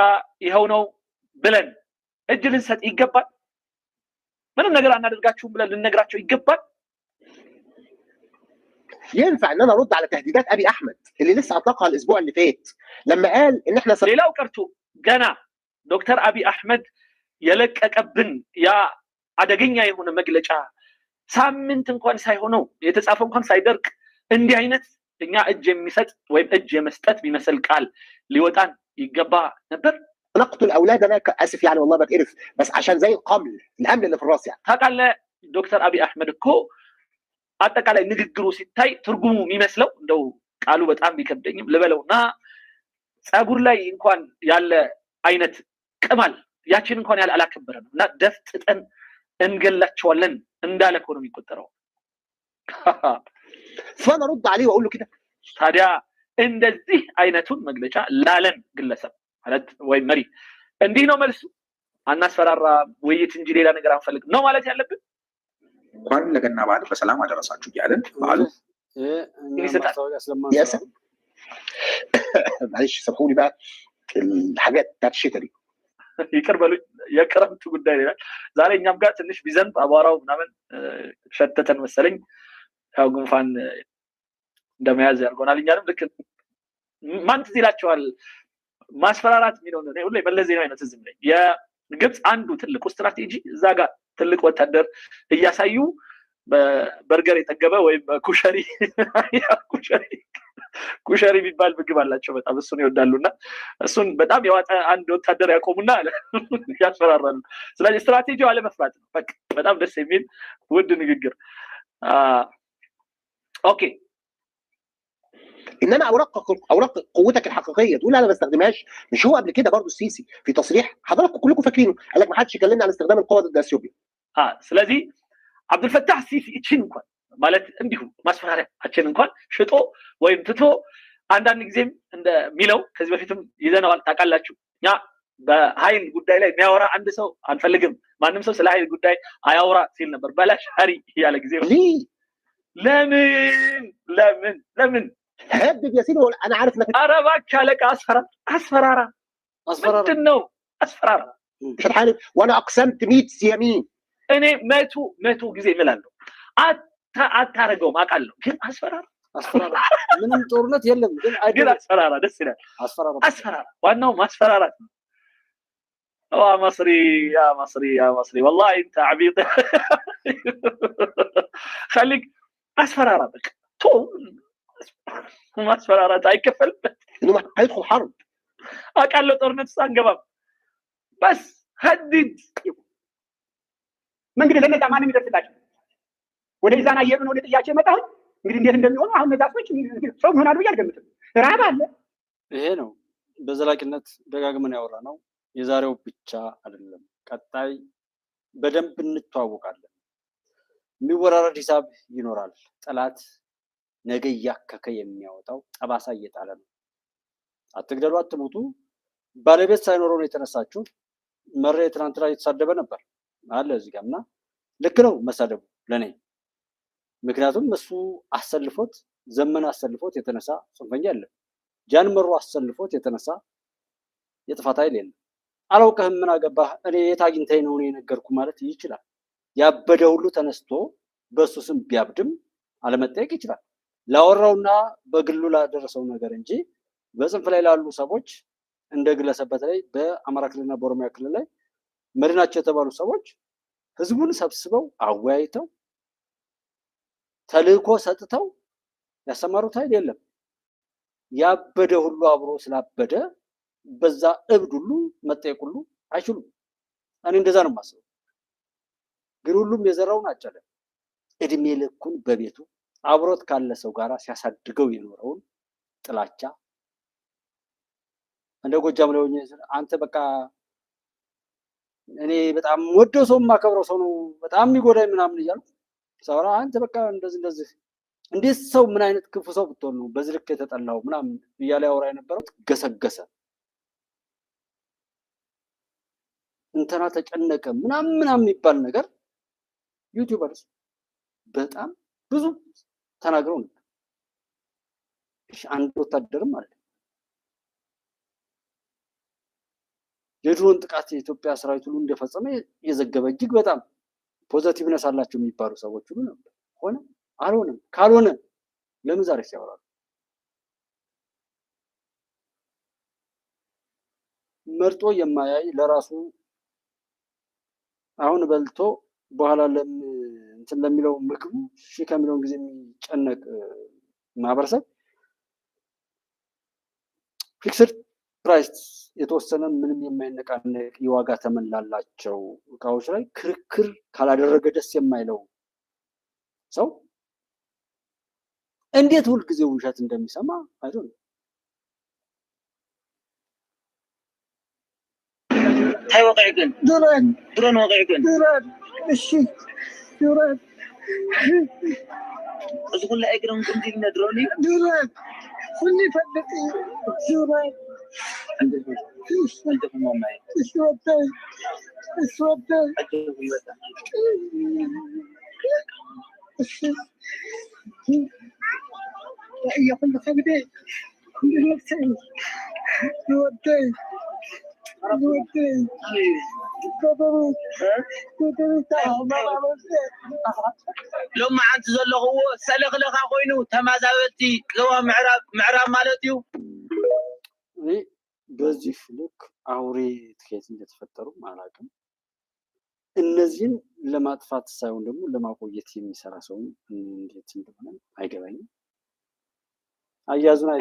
ይሄው ነው ብለን እጅ ልንሰጥ ይገባል? ምንም ነገር አናደርጋችሁም ብለን ልንነግራቸው ይገባል? ينفع ان انا ارد على تهديدات ابي احمد اللي لسه اطلقها الاسبوع اللي فات لما قال ان احنا ሌላው ቀርቶ ገና ዶክተር አብይ አህመድ የለቀቀብን ያ አደገኛ የሆነ መግለጫ ሳምንት እንኳን ሳይሆነው የተጻፈው እንኳን ሳይደርቅ እንዲህ አይነት እኛ እጅ የሚሰጥ ወይም እጅ የመስጠት ቢመስል ቃል ሊወጣን ይገባ ነበር? نقتل اولاد انا اسف يعني والله بتقرف بس عشان زي القمل الامل اللي في الراس يعني. ታውቃለህ ዶክተር አብይ አህመድ እኮ አጠቃላይ ንግግሩ ሲታይ ትርጉሙ የሚመስለው እንደው ቃሉ በጣም ቢከብደኝም ልበለውና ጸጉር ላይ እንኳን ያለ አይነት ቅማል ያችን እንኳን ያለ አላከበረም እና ደፍጥጠን እንገላቸዋለን እንዳለ እኮ ነው የሚቆጠረው። فانا ارد عليه واقول له كده ታዲያ እንደዚህ አይነቱን መግለጫ ላለን ግለሰብ ማለት ወይ መሪ እንዲህ ነው መልሱ? አናስፈራራ ውይይት እንጂ ሌላ ነገር አንፈልግም ነው ማለት ያለብን? እንኳን ለገና በዓል በሰላም አደረሳችሁ እያለን በዓሉ معلش سامحوني بقى الحاجات بتاعت الشتاء دي ይቅር በሉኝ የክረምቱ ጉዳይ ይላል። ዛሬ እኛም ጋር ትንሽ ቢዘንብ አቧራው ምናምን ሸተተን መሰለኝ ያው ጉንፋን እንደመያዝ ያርጎናል። እኛንም ልክ ማን ትዝ ይላቸዋል ማስፈራራት የሚለው ነው ሁሌ መለስ ዜናዊ አይነት ዝም ላይ የግብፅ አንዱ ትልቁ ስትራቴጂ እዛ ጋር ትልቅ ወታደር እያሳዩ በበርገር የጠገበ ወይም ኩሸሪ የሚባል ምግብ አላቸው በጣም እሱን ይወዳሉና እሱን በጣም የዋጠ አንድ ወታደር ያቆሙና ያስፈራራሉ። ስለዚህ ስትራቴጂው አለመፍራት ነው። በቃ በጣም ደስ የሚል ውድ ንግግር። اوكي انما اوراق قوتك الحقيقيه تقول انا ما بستخدمهاش. مش هو قبل كده برضو السيسي في تصريح حضراتكم كلكم فاكرينه قال لك ما حدش يكلمنا عن استخدام القوه ضد اثيوبيا. ስለዚህ አብዱልፈታህ ሲሲ እቺን እንኳን ማለት እንዲሁ ማስፈራሪያችን እንኳን ሽጦ ወይም ትቶ አንዳንድ ጊዜም እንደሚለው ከዚህ በፊትም ይዘነዋል ታውቃላችሁ። ያ በኃይል ጉዳይ ላይ የሚያወራ አንድ ሰው አንፈልግም፣ ማንም ሰው ስለ ኃይል ጉዳይ አያወራ ሲል ነበር። በላሽ ሀሪ ያለ ጊዜ ለምን هدد يا سيدي انا عارف انك اراك عليك اسفرارا ምንድን ነው አስፈራራ? مش هتحارب وانا اقسمت 100 يمين እኔ መቶ ጊዜ እምላለሁ አታረገውም አውቃለሁ፣ ግን አስፈራራ ምንም ጦርነት የለም ግን አስፈራራ ደስ ይላል። አስፈራራ ዋናው ማስፈራራት ነው። يا مصري والله انت عبيط خليك اسفرارا بك تو ማስፈራራት አይከፈልበት انه هيدخل حرب አውቃለሁ ጦርነት ሳንገባም بس هدد እንግዲህ ለነዛ ማንም ይደርስላቸው ወደ ኢዛና የምን ወደ ጥያቄ መጣሁ። እንግዲህ እንዴት እንደሚሆኑ አሁን ነዛፎች ሰው ይሆናሉ ያልገምት ራብ አለ። ይሄ ነው በዘላቂነት ደጋግመን ያወራ ነው። የዛሬው ብቻ አይደለም፣ ቀጣይ በደንብ እንተዋወቃለን። የሚወራረድ ሂሳብ ይኖራል። ጠላት ነገ ያከከ የሚያወጣው ጠባሳ እየጣለ ነው። አትግደሉ፣ አትሞቱ ባለቤት ሳይኖረው ነው የተነሳችሁ። መሬ ትናንትና እየተሳደበ ነበር አለ እዚህ ጋርና ልክ ነው መሳደቡ ለኔ። ምክንያቱም እሱ አሰልፎት ዘመን አሰልፎት የተነሳ ጽንፈኛ አለ። ጃን መሩ አሰልፎት የተነሳ የጥፋት ኃይል የለም። አላውቅህም ምን አገባህ እኔ የት አግኝተኸኝ ነው የነገርኩ ማለት ይችላል። ያበደ ሁሉ ተነስቶ በሱ ስም ቢያብድም አለመጠየቅ ይችላል። ላወራውና በግሉ ላደረሰው ነገር እንጂ በጽንፍ ላይ ላሉ ሰዎች እንደ ግለሰብ በተለይ በአማራ ክልልና በኦሮሚያ ክልል ላይ መሪናቸው የተባሉ ሰዎች ህዝቡን ሰብስበው አወያይተው ተልእኮ ሰጥተው ያሰማሩት ኃይል የለም። ያበደ ሁሉ አብሮ ስላበደ በዛ እብድ ሁሉ መጠየቅ ሁሉ አይችሉም። እኔ እንደዛ ነው የማስበው። ግን ሁሉም የዘራውን አጨደ። እድሜ ልኩን በቤቱ አብሮት ካለ ሰው ጋር ሲያሳድገው የኖረውን ጥላቻ እንደ ጎጃም ላይ ሆኜ አንተ በቃ እኔ በጣም ወደው ሰው ማከብረው ሰው ነው በጣም የሚጎዳኝ ምናምን እያሉ ሳወራ አንተ በቃ እንደዚህ እንዴት ሰው ምን አይነት ክፉ ሰው ብትሆን ነው በዚህ ልክ የተጠላው ምናምን እያለ ያወራ የነበረው ገሰገሰ። እንተና ተጨነቀ ምናምን የሚባል ነገር ዩቲዩበርስ በጣም ብዙ ተናግረው ነበር። እሺ አንድ ወታደርም ማለት የድሮን ጥቃት የኢትዮጵያ ሰራዊት ሁሉ እንደፈጸመ የዘገበ እጅግ በጣም ፖዚቲቭነስ አላቸው የሚባሉ ሰዎች ሁሉ ነበር። ሆነ አልሆነም። ካልሆነ ለምን ዛሬ ሲያወራሉ? መርጦ የማያይ ለራሱ አሁን በልቶ በኋላ እንትን ለሚለው ምግቡ እሺ ከሚለውን ጊዜ የሚጨነቅ ማህበረሰብ ፊክስድ ፕራይስ የተወሰነ ምንም የማይነቃነቅ የዋጋ ተመን ላላቸው እቃዎች ላይ ክርክር ካላደረገ ደስ የማይለው ሰው እንዴት ሁልጊዜ ውሸት እንደሚሰማ አይደል? ታይ ወቀዕክን ድሮን ወቀዕክን እሺ ድሮን እዚ ኩሉ እግሮም ክንዲልና ድሮን ድሮን ሁሉ ይፈልጥ ድሮን انت في ماما اسود يا كل خبدي كل نفسي ودي لما عن تزلق هو سلخ لك خوينو تمازابتي لو معراب مالتيو በዚህ ልክ አውሬ ትኬት እንደተፈጠሩ አላውቅም። እነዚህን ለማጥፋት ሳይሆን ደግሞ ለማቆየት የሚሰራ ሰው እንዴት እንደሆነ አይገባኝም። አያዙን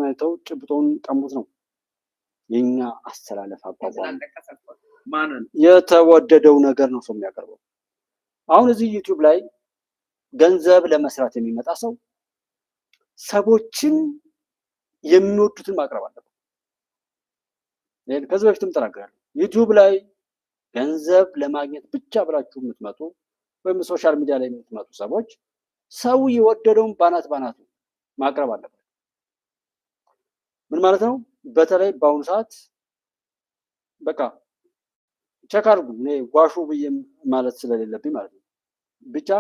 አይተው ጭብጦን ቀሙት ነው የኛ አስተላለፍ አቋቋም። የተወደደው ነገር ነው ሰው የሚያቀርበው። አሁን እዚህ ዩቲዩብ ላይ ገንዘብ ለመስራት የሚመጣ ሰው ሰዎችን የሚወዱትን ማቅረብ አለበት። ከዚህ በፊትም ተናግሬያለሁ። ዩቲዩብ ላይ ገንዘብ ለማግኘት ብቻ ብላችሁ የምትመጡ ወይም ሶሻል ሚዲያ ላይ የምትመጡ ሰዎች ሰው የወደደውን ባናት ማቅረብ አለበት። ምን ማለት ነው? በተለይ በአሁኑ ሰዓት በቃ ቸክ አድርጉ። እኔ ዋሹ ብዬ ማለት ስለሌለብኝ ማለት ነው። ብቻ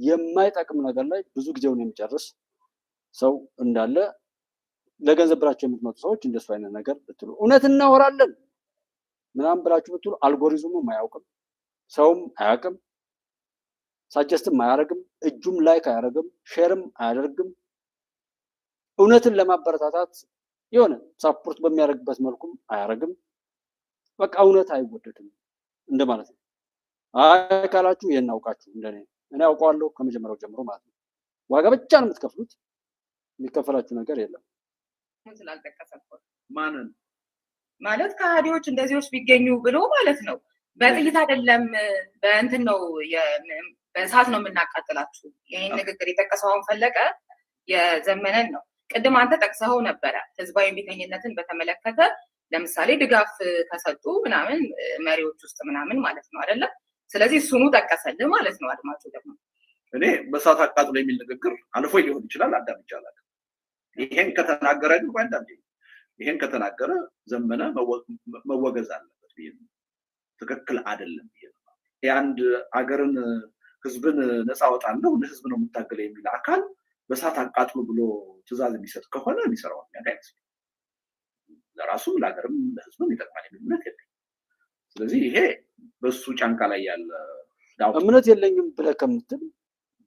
የማይጠቅም ነገር ላይ ብዙ ጊዜውን የሚጨርስ ሰው እንዳለ ለገንዘብ ብላችሁ የምትመጡ ሰዎች እንደሱ አይነት ነገር ብትሉ እውነት እናወራለን ምናምን ብላችሁ ብትሉ አልጎሪዝሙም አያውቅም፣ ሰውም አያውቅም፣ ሳጀስትም አያደርግም፣ እጁም ላይክ አያደርግም፣ ሼርም አያደርግም። እውነትን ለማበረታታት የሆነ ሳፖርት በሚያደርግበት መልኩም አያደርግም። በቃ እውነት አይወደድም እንደማለት ነው። አይ ካላችሁ ይሄን አውቃችሁ እንደኔ እኔ አውቀዋለሁ ከመጀመሪያው ጀምሮ ማለት ነው። ዋጋ ብቻ ነው የምትከፍሉት፣ የሚከፈላችሁ ነገር የለም። ስላልጠቀሰበት ማንን ማለት ከሃዲዎች እንደዚህዎች ቢገኙ ብሎ ማለት ነው። በጥይት አይደለም በእንትን ነው በእሳት ነው የምናቃጥላችሁ። ይህን ንግግር የጠቀሰውን ፈለቀ የዘመነን ነው። ቅድም አንተ ጠቅሰኸው ነበረ ህዝባዊ እምቢተኝነትን በተመለከተ ለምሳሌ ድጋፍ ከሰጡ ምናምን መሪዎች ውስጥ ምናምን ማለት ነው አይደለም። ስለዚህ እሱኑ ጠቀሰልህ ማለት ነው። አድማጩ ደግሞ እኔ በእሳት አቃጥሎ የሚል ንግግር አልፎ ሊሆን ይችላል አዳምጬ አላውቅም። ይሄን ከተናገረ ግን አንዳንዴ ይሄን ከተናገረ ዘመነ መወገዝ አለበት ብዬ ነው። ትክክል አይደለም ብዬ ነው። የአንድ አገርን ህዝብን ነፃ አወጣለሁ ለህዝብ ነው የምታገለው የሚል አካል በእሳት አቃጥሎ ብሎ ትዕዛዝ የሚሰጥ ከሆነ የሚሰራው ነገር አይመስልም። ለራሱ ለሀገርም ለህዝብም ይጠቅማል የሚል እምነት የለኝም። ስለዚህ ይሄ በሱ ጫንቃ ላይ ያለ እምነት የለኝም ብለህ ከምትል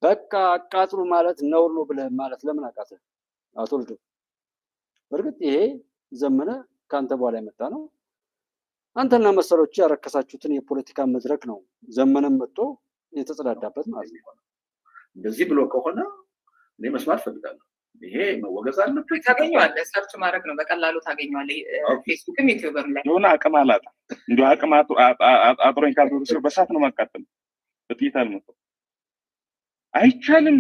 በቃ አቃጥሉ ማለት ነውር ነው ብለህ ማለት ለምን አቃተህ? አቶ ልዱ በእርግጥ ይሄ ዘመነ ካንተ በኋላ የመጣ ነው። አንተና መሰሎች ያረከሳችሁትን የፖለቲካ መድረክ ነው ዘመነም መጥቶ የተጸዳዳበት ማለት ነው። እንደዚህ ብሎ ከሆነ እኔ መስማት ፈልጋለሁ። ይሄ መወገዝ አለበት። ታገኘዋለህ፣ ሰርች ማድረግ ነው በቀላሉ ታገኘዋለህ። ፌስቡክም ዩቲዩብም ላይ የሆነ አቅም አላጣ እንዲ አቅም አጥሮኝ ካልተወሰደ በሳት ነው ማቃጠል፣ በጥይት አልመጣም። አይቻልም።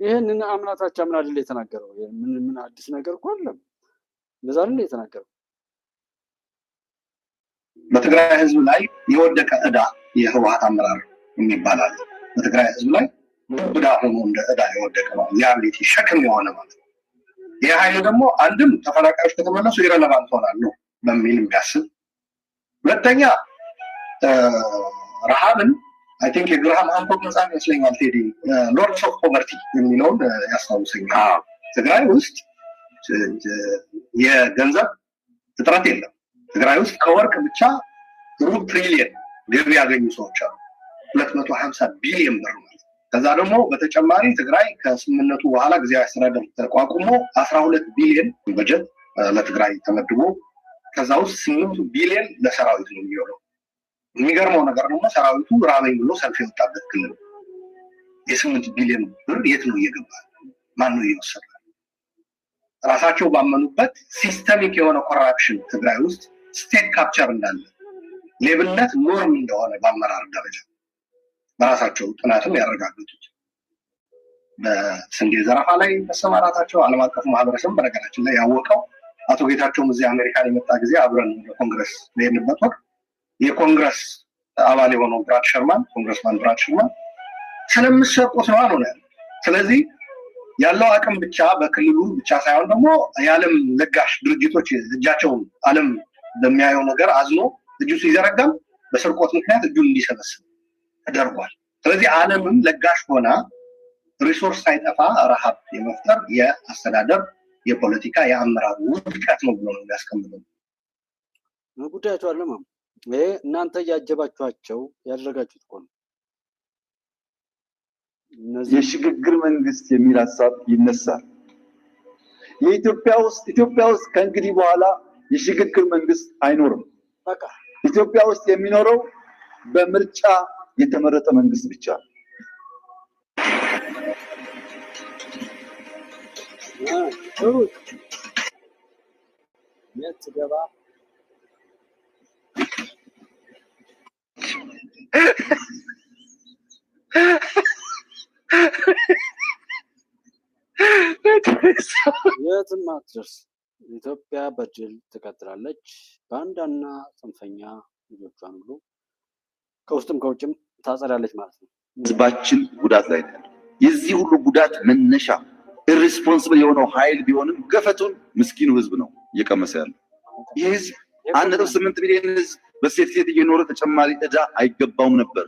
ይሄንን አምናታች አምና አይደል የተናገረው? ምን አዲስ ነገር እኮ አይደለም። እንደዛ አይደል የተናገረው? በትግራይ ህዝብ ላይ የወደቀ ዕዳ የህወሓት አመራር የሚባላል በትግራይ ህዝብ ላይ ዕዳ ሆኖ እንደ ዕዳ የወደቀ ነው። ሊያቢሊቲ ሸክም የሆነ ማለት ነው። ይህ ኃይል ደግሞ አንድም ተፈናቃዮች ከተመለሱ ኢረለቫንት ሆናሉ በሚል የሚያስብ፣ ሁለተኛ ረሃብን አይ ቲንክ የግራሃም ሃንኮክ መጽሐፍ ይመስለኛል ቴዲ ሎርድስ ኦፍ ፖቨርቲ የሚለውን ያስታውሰኛል። ትግራይ ውስጥ የገንዘብ እጥረት የለም። ትግራይ ውስጥ ከወርቅ ብቻ ሩብ ትሪሊየን ገቢ ያገኙ ሰዎች አሉ። 250 ቢሊዮን ብር ማለት። ከዛ ደግሞ በተጨማሪ ትግራይ ከስምምነቱ በኋላ ጊዜያዊ አስተዳደር ተቋቁሞ 12 ቢሊዮን በጀት ለትግራይ ተመድቦ ከዛ ውስጥ 8 ቢሊዮን ለሰራዊት ነው የሚሆነው። የሚገርመው ነገር ደግሞ ሰራዊቱ ራበኝ ብሎ ሰልፍ የወጣበት ክልል የ8 ቢሊዮን ብር የት ነው እየገባ? ማን ነው እየወሰደ? ራሳቸው ባመኑበት ሲስተሚክ የሆነ ኮራፕሽን ትግራይ ውስጥ ስቴት ካፕቸር እንዳለ ሌብነት ኖርም እንደሆነ በአመራር ደረጃ በራሳቸው ጥናትም ያረጋግጡት በስንዴ ዘረፋ ላይ መሰማራታቸው ዓለም አቀፍ ማህበረሰብ በነገራችን ላይ ያወቀው አቶ ጌታቸውም እዚህ አሜሪካን የመጣ ጊዜ አብረን ለኮንግረስ ለሄድንበት ወቅት የኮንግረስ አባል የሆነው ኮንግረስማን ብራድ ሸርማን ስለምትሰርቁት ነው አሉ። ስለዚህ ያለው አቅም ብቻ በክልሉ ብቻ ሳይሆን ደግሞ የዓለም ለጋሽ ድርጅቶች እጃቸውን ዓለም በሚያየው ነገር አዝኖ እጁ ሲዘረጋም በስርቆት ምክንያት እጁን እንዲሰበስብ ተደርጓል። ስለዚህ ዓለምም ለጋሽ ሆና ሪሶርስ ሳይጠፋ ረሃብ የመፍጠር የአስተዳደር የፖለቲካ የአመራር ውድቀት ነው ብሎ ነው የሚያስቀምጠው። ጉዳያቸው አለማ ይሄ እናንተ እያጀባችኋቸው ያደረጋችሁት እኮ ነው። የሽግግር መንግስት የሚል ሀሳብ ይነሳል። ኢትዮጵያ ውስጥ ከእንግዲህ በኋላ የሽግግር መንግስት አይኖርም። በቃ ኢትዮጵያ ውስጥ የሚኖረው በምርጫ የተመረጠ መንግስት ብቻ። የትገባ የትም አትደርስ። ኢትዮጵያ በድል ትቀጥላለች። ባንዳና ጽንፈኛ ልጆቿን ሁሉ ከውስጥም ከውጭም ታጸዳለች ማለት ነው። ህዝባችን ጉዳት ላይ ነው። የዚህ ሁሉ ጉዳት መነሻ ኢሪስፖንሲብል የሆነው ኃይል ቢሆንም ገፈቱን ምስኪኑ ህዝብ ነው እየቀመሰ ያለው። ይህ ህዝብ 1.8 ሚሊዮን ህዝብ በሴት እየኖረ ተጨማሪ ዕዳ አይገባውም ነበር።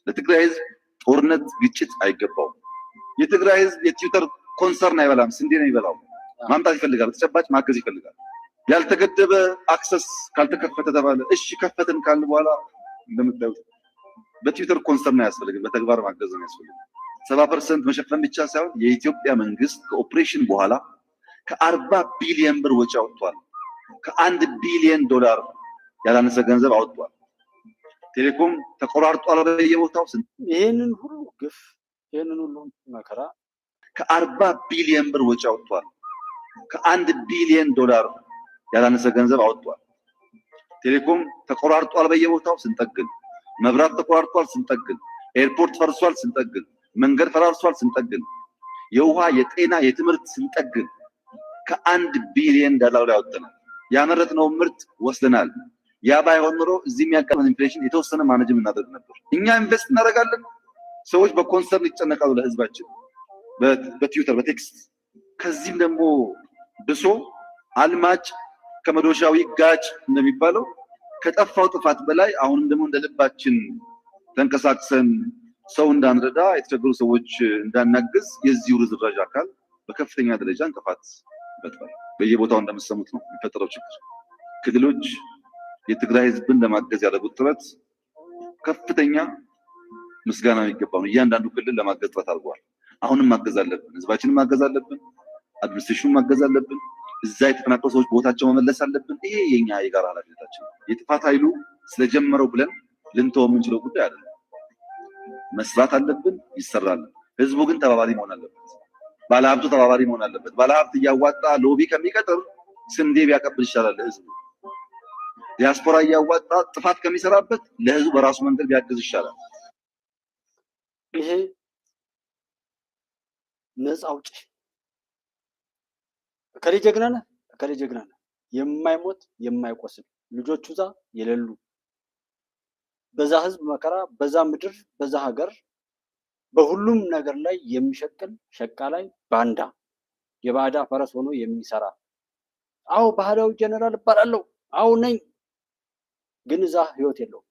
ለትግራይ ህዝብ ጦርነት፣ ግጭት አይገባውም። የትግራይ ህዝብ የትዊተር ኮንሰርን አይበላም፣ ስንዴ ነው ይበላው። ማምጣት ይፈልጋል፣ ተጨባጭ ማገዝ ይፈልጋል። ያልተገደበ አክሰስ ካልተከፈተ ተባለ። እሺ ከፈተን ካልን በኋላ እንደምታዩት በትዊተር ኮንሰርን አያስፈልግም፣ በተግባር ማገዝ ነው ያስፈልጋል። 70% መሸፈን ብቻ ሳይሆን የኢትዮጵያ መንግስት ከኦፕሬሽን በኋላ ከ40 ቢሊዮን ብር ወጪ አውጥቷል። ከ1 ቢሊዮን ዶላር ያላነሰ ገንዘብ አውጥቷል። ቴሌኮም ተቆራርጧል በየቦታው። ይሄንን ሁሉ ግፍ፣ ይሄንን ሁሉ መከራ ከ40 ቢሊዮን ብር ወጪ አውጥቷል። ከ1 ቢሊዮን ዶላር ያላነሰ ገንዘብ አውጥቷል። ቴሌኮም ተቆራርጧል በየቦታው ስንጠግን፣ መብራት ተቆራርጧል ስንጠግን፣ ኤርፖርት ፈርሷል ስንጠግን፣ መንገድ ፈራርሷል ስንጠግን፣ የውሃ የጤና የትምህርት ስንጠግን ከ1 ቢሊዮን ዶላር ላይ አውጥተናል። ያመረትነው ምርት ወስደናል። ያ ባይሆን ኖሮ እዚህ የሚያቀርበን ኢንፍሌሽን የተወሰነ ማኔጅም እናደርግ ነበር። እኛ ኢንቨስት እናደርጋለን፣ ሰዎች በኮንሰርን ይጨነቃሉ ለህዝባችን በትዊተር በቴክስት። ከዚህም ደግሞ ብሶ አልማጭ ከመዶሻዊ ጋጭ እንደሚባለው ከጠፋው ጥፋት በላይ አሁንም ደግሞ እንደ ልባችን ተንቀሳቅሰን ሰው እንዳንረዳ የተቸገሩ ሰዎች እንዳናግዝ የዚሁ ርዝራዥ አካል በከፍተኛ ደረጃ እንቅፋት ይፈጥራል። በየቦታው እንደምትሰሙት ነው የሚፈጠረው ችግር። ክልሎች የትግራይ ህዝብን ለማገዝ ያደረጉት ጥረት ከፍተኛ ምስጋና የሚገባው ነው። እያንዳንዱ ክልል ለማገዝ ጥረት አድርጓል። አሁንም ማገዝ አለብን። ህዝባችንን ማገዝ አለብን። አድሚኒስትሬሽኑን ማገዝ አለብን። እዛ የተፈናቀሉ ሰዎች ቦታቸው መመለስ አለብን። ይሄ የኛ የጋራ ኃላፊነታችን ነው። የጥፋት ኃይሉ ስለጀመረው ብለን ልንተው የምንችለው ጉዳይ አይደለም። መስራት አለብን፣ ይሰራል። ህዝቡ ግን ተባባሪ መሆን አለበት። ባለሀብቱ ተባባሪ መሆን አለበት። ባለሀብት እያዋጣ ሎቢ ከሚቀጥር ስንዴ ቢያቀብል ይሻላል ለህዝቡ። ዲያስፖራ እያዋጣ ጥፋት ከሚሰራበት ለህዝቡ በራሱ መንገድ ቢያግዝ ይሻላል። ይሄ ነፃ አውጪ እከሌ ጀግና ነህ እከሌ ጀግና ነህ የማይሞት የማይቆስል ልጆቹ እዛ የሌሉ በዛ ህዝብ መከራ በዛ ምድር በዛ ሀገር በሁሉም ነገር ላይ የሚሸቅል ሸቃላይ ባንዳ የባዕዳ ፈረስ ሆኖ የሚሰራ አዎ ባህላዊ ጀነራል እባላለሁ አዎ ነኝ ግን እዛ ህይወት የለውም።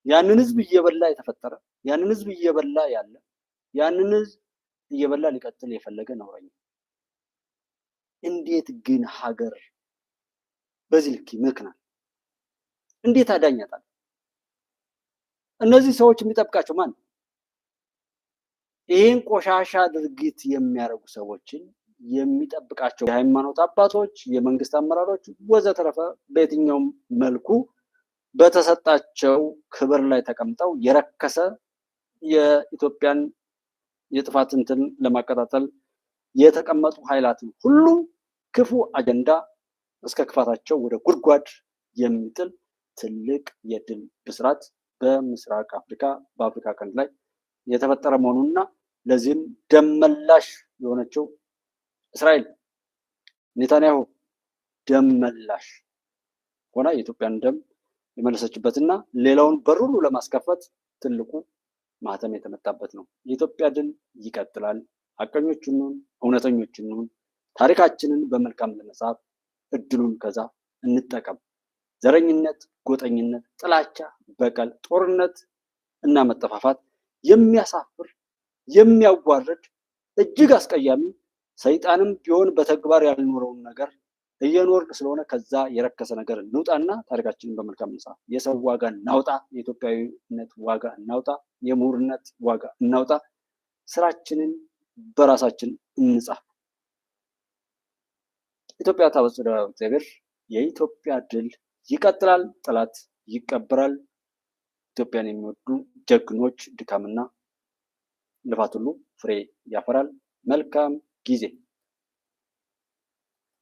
ያንን ህዝብ እየበላ የተፈጠረ ያንን ህዝብ እየበላ ያለ ያንን ህዝብ እየበላ ሊቀጥል የፈለገ ነውረኛ እንዴት ግን ሀገር በዚህ ልክ ይመክናል? እንዴት አዳኛታል? እነዚህ ሰዎች የሚጠብቃቸው ማን? ይህን ቆሻሻ ድርጊት የሚያደርጉ ሰዎችን የሚጠብቃቸው የሃይማኖት አባቶች፣ የመንግስት አመራሮች ወዘተረፈ በየትኛውም መልኩ በተሰጣቸው ክብር ላይ ተቀምጠው የረከሰ የኢትዮጵያን የጥፋት እንትን ለማቀጣጠል የተቀመጡ ኃይላትን ሁሉ ክፉ አጀንዳ እስከ ክፋታቸው ወደ ጉድጓድ የሚጥል ትልቅ የድል ብስራት በምስራቅ አፍሪካ በአፍሪካ ቀንድ ላይ የተፈጠረ መሆኑንና ለዚህም ደመላሽ የሆነችው እስራኤል ኔታንያሁ ደመላሽ ሆና የኢትዮጵያን ደም የመለሰችበትና ሌላውን በሩሉ ለማስከፈት ትልቁ ማህተም የተመታበት ነው። የኢትዮጵያ ድል ይቀጥላል። ሐቀኞችን እውነተኞችን ታሪካችንን በመልካም ለመጻፍ እድሉን ከዛ እንጠቀም። ዘረኝነት፣ ጎጠኝነት፣ ጥላቻ፣ በቀል፣ ጦርነት እና መጠፋፋት የሚያሳፍር የሚያዋርድ እጅግ አስቀያሚ ሰይጣንም ቢሆን በተግባር ያልኖረውን ነገር እየኖርን ስለሆነ ከዛ የረከሰ ነገር እንውጣና ታሪካችንን በመልካም እንጻፍ። የሰው ዋጋ እናውጣ፣ የኢትዮጵያዊነት ዋጋ እናውጣ፣ የምሁርነት ዋጋ እናውጣ፣ ስራችንን በራሳችን እንጻፍ። ኢትዮጵያ ታበጽሕ እግዚአብሔር። የኢትዮጵያ ድል ይቀጥላል፣ ጠላት ይቀበራል። ኢትዮጵያን የሚወዱ ጀግኖች ድካምና ልፋት ሁሉ ፍሬ ያፈራል። መልካም ጊዜ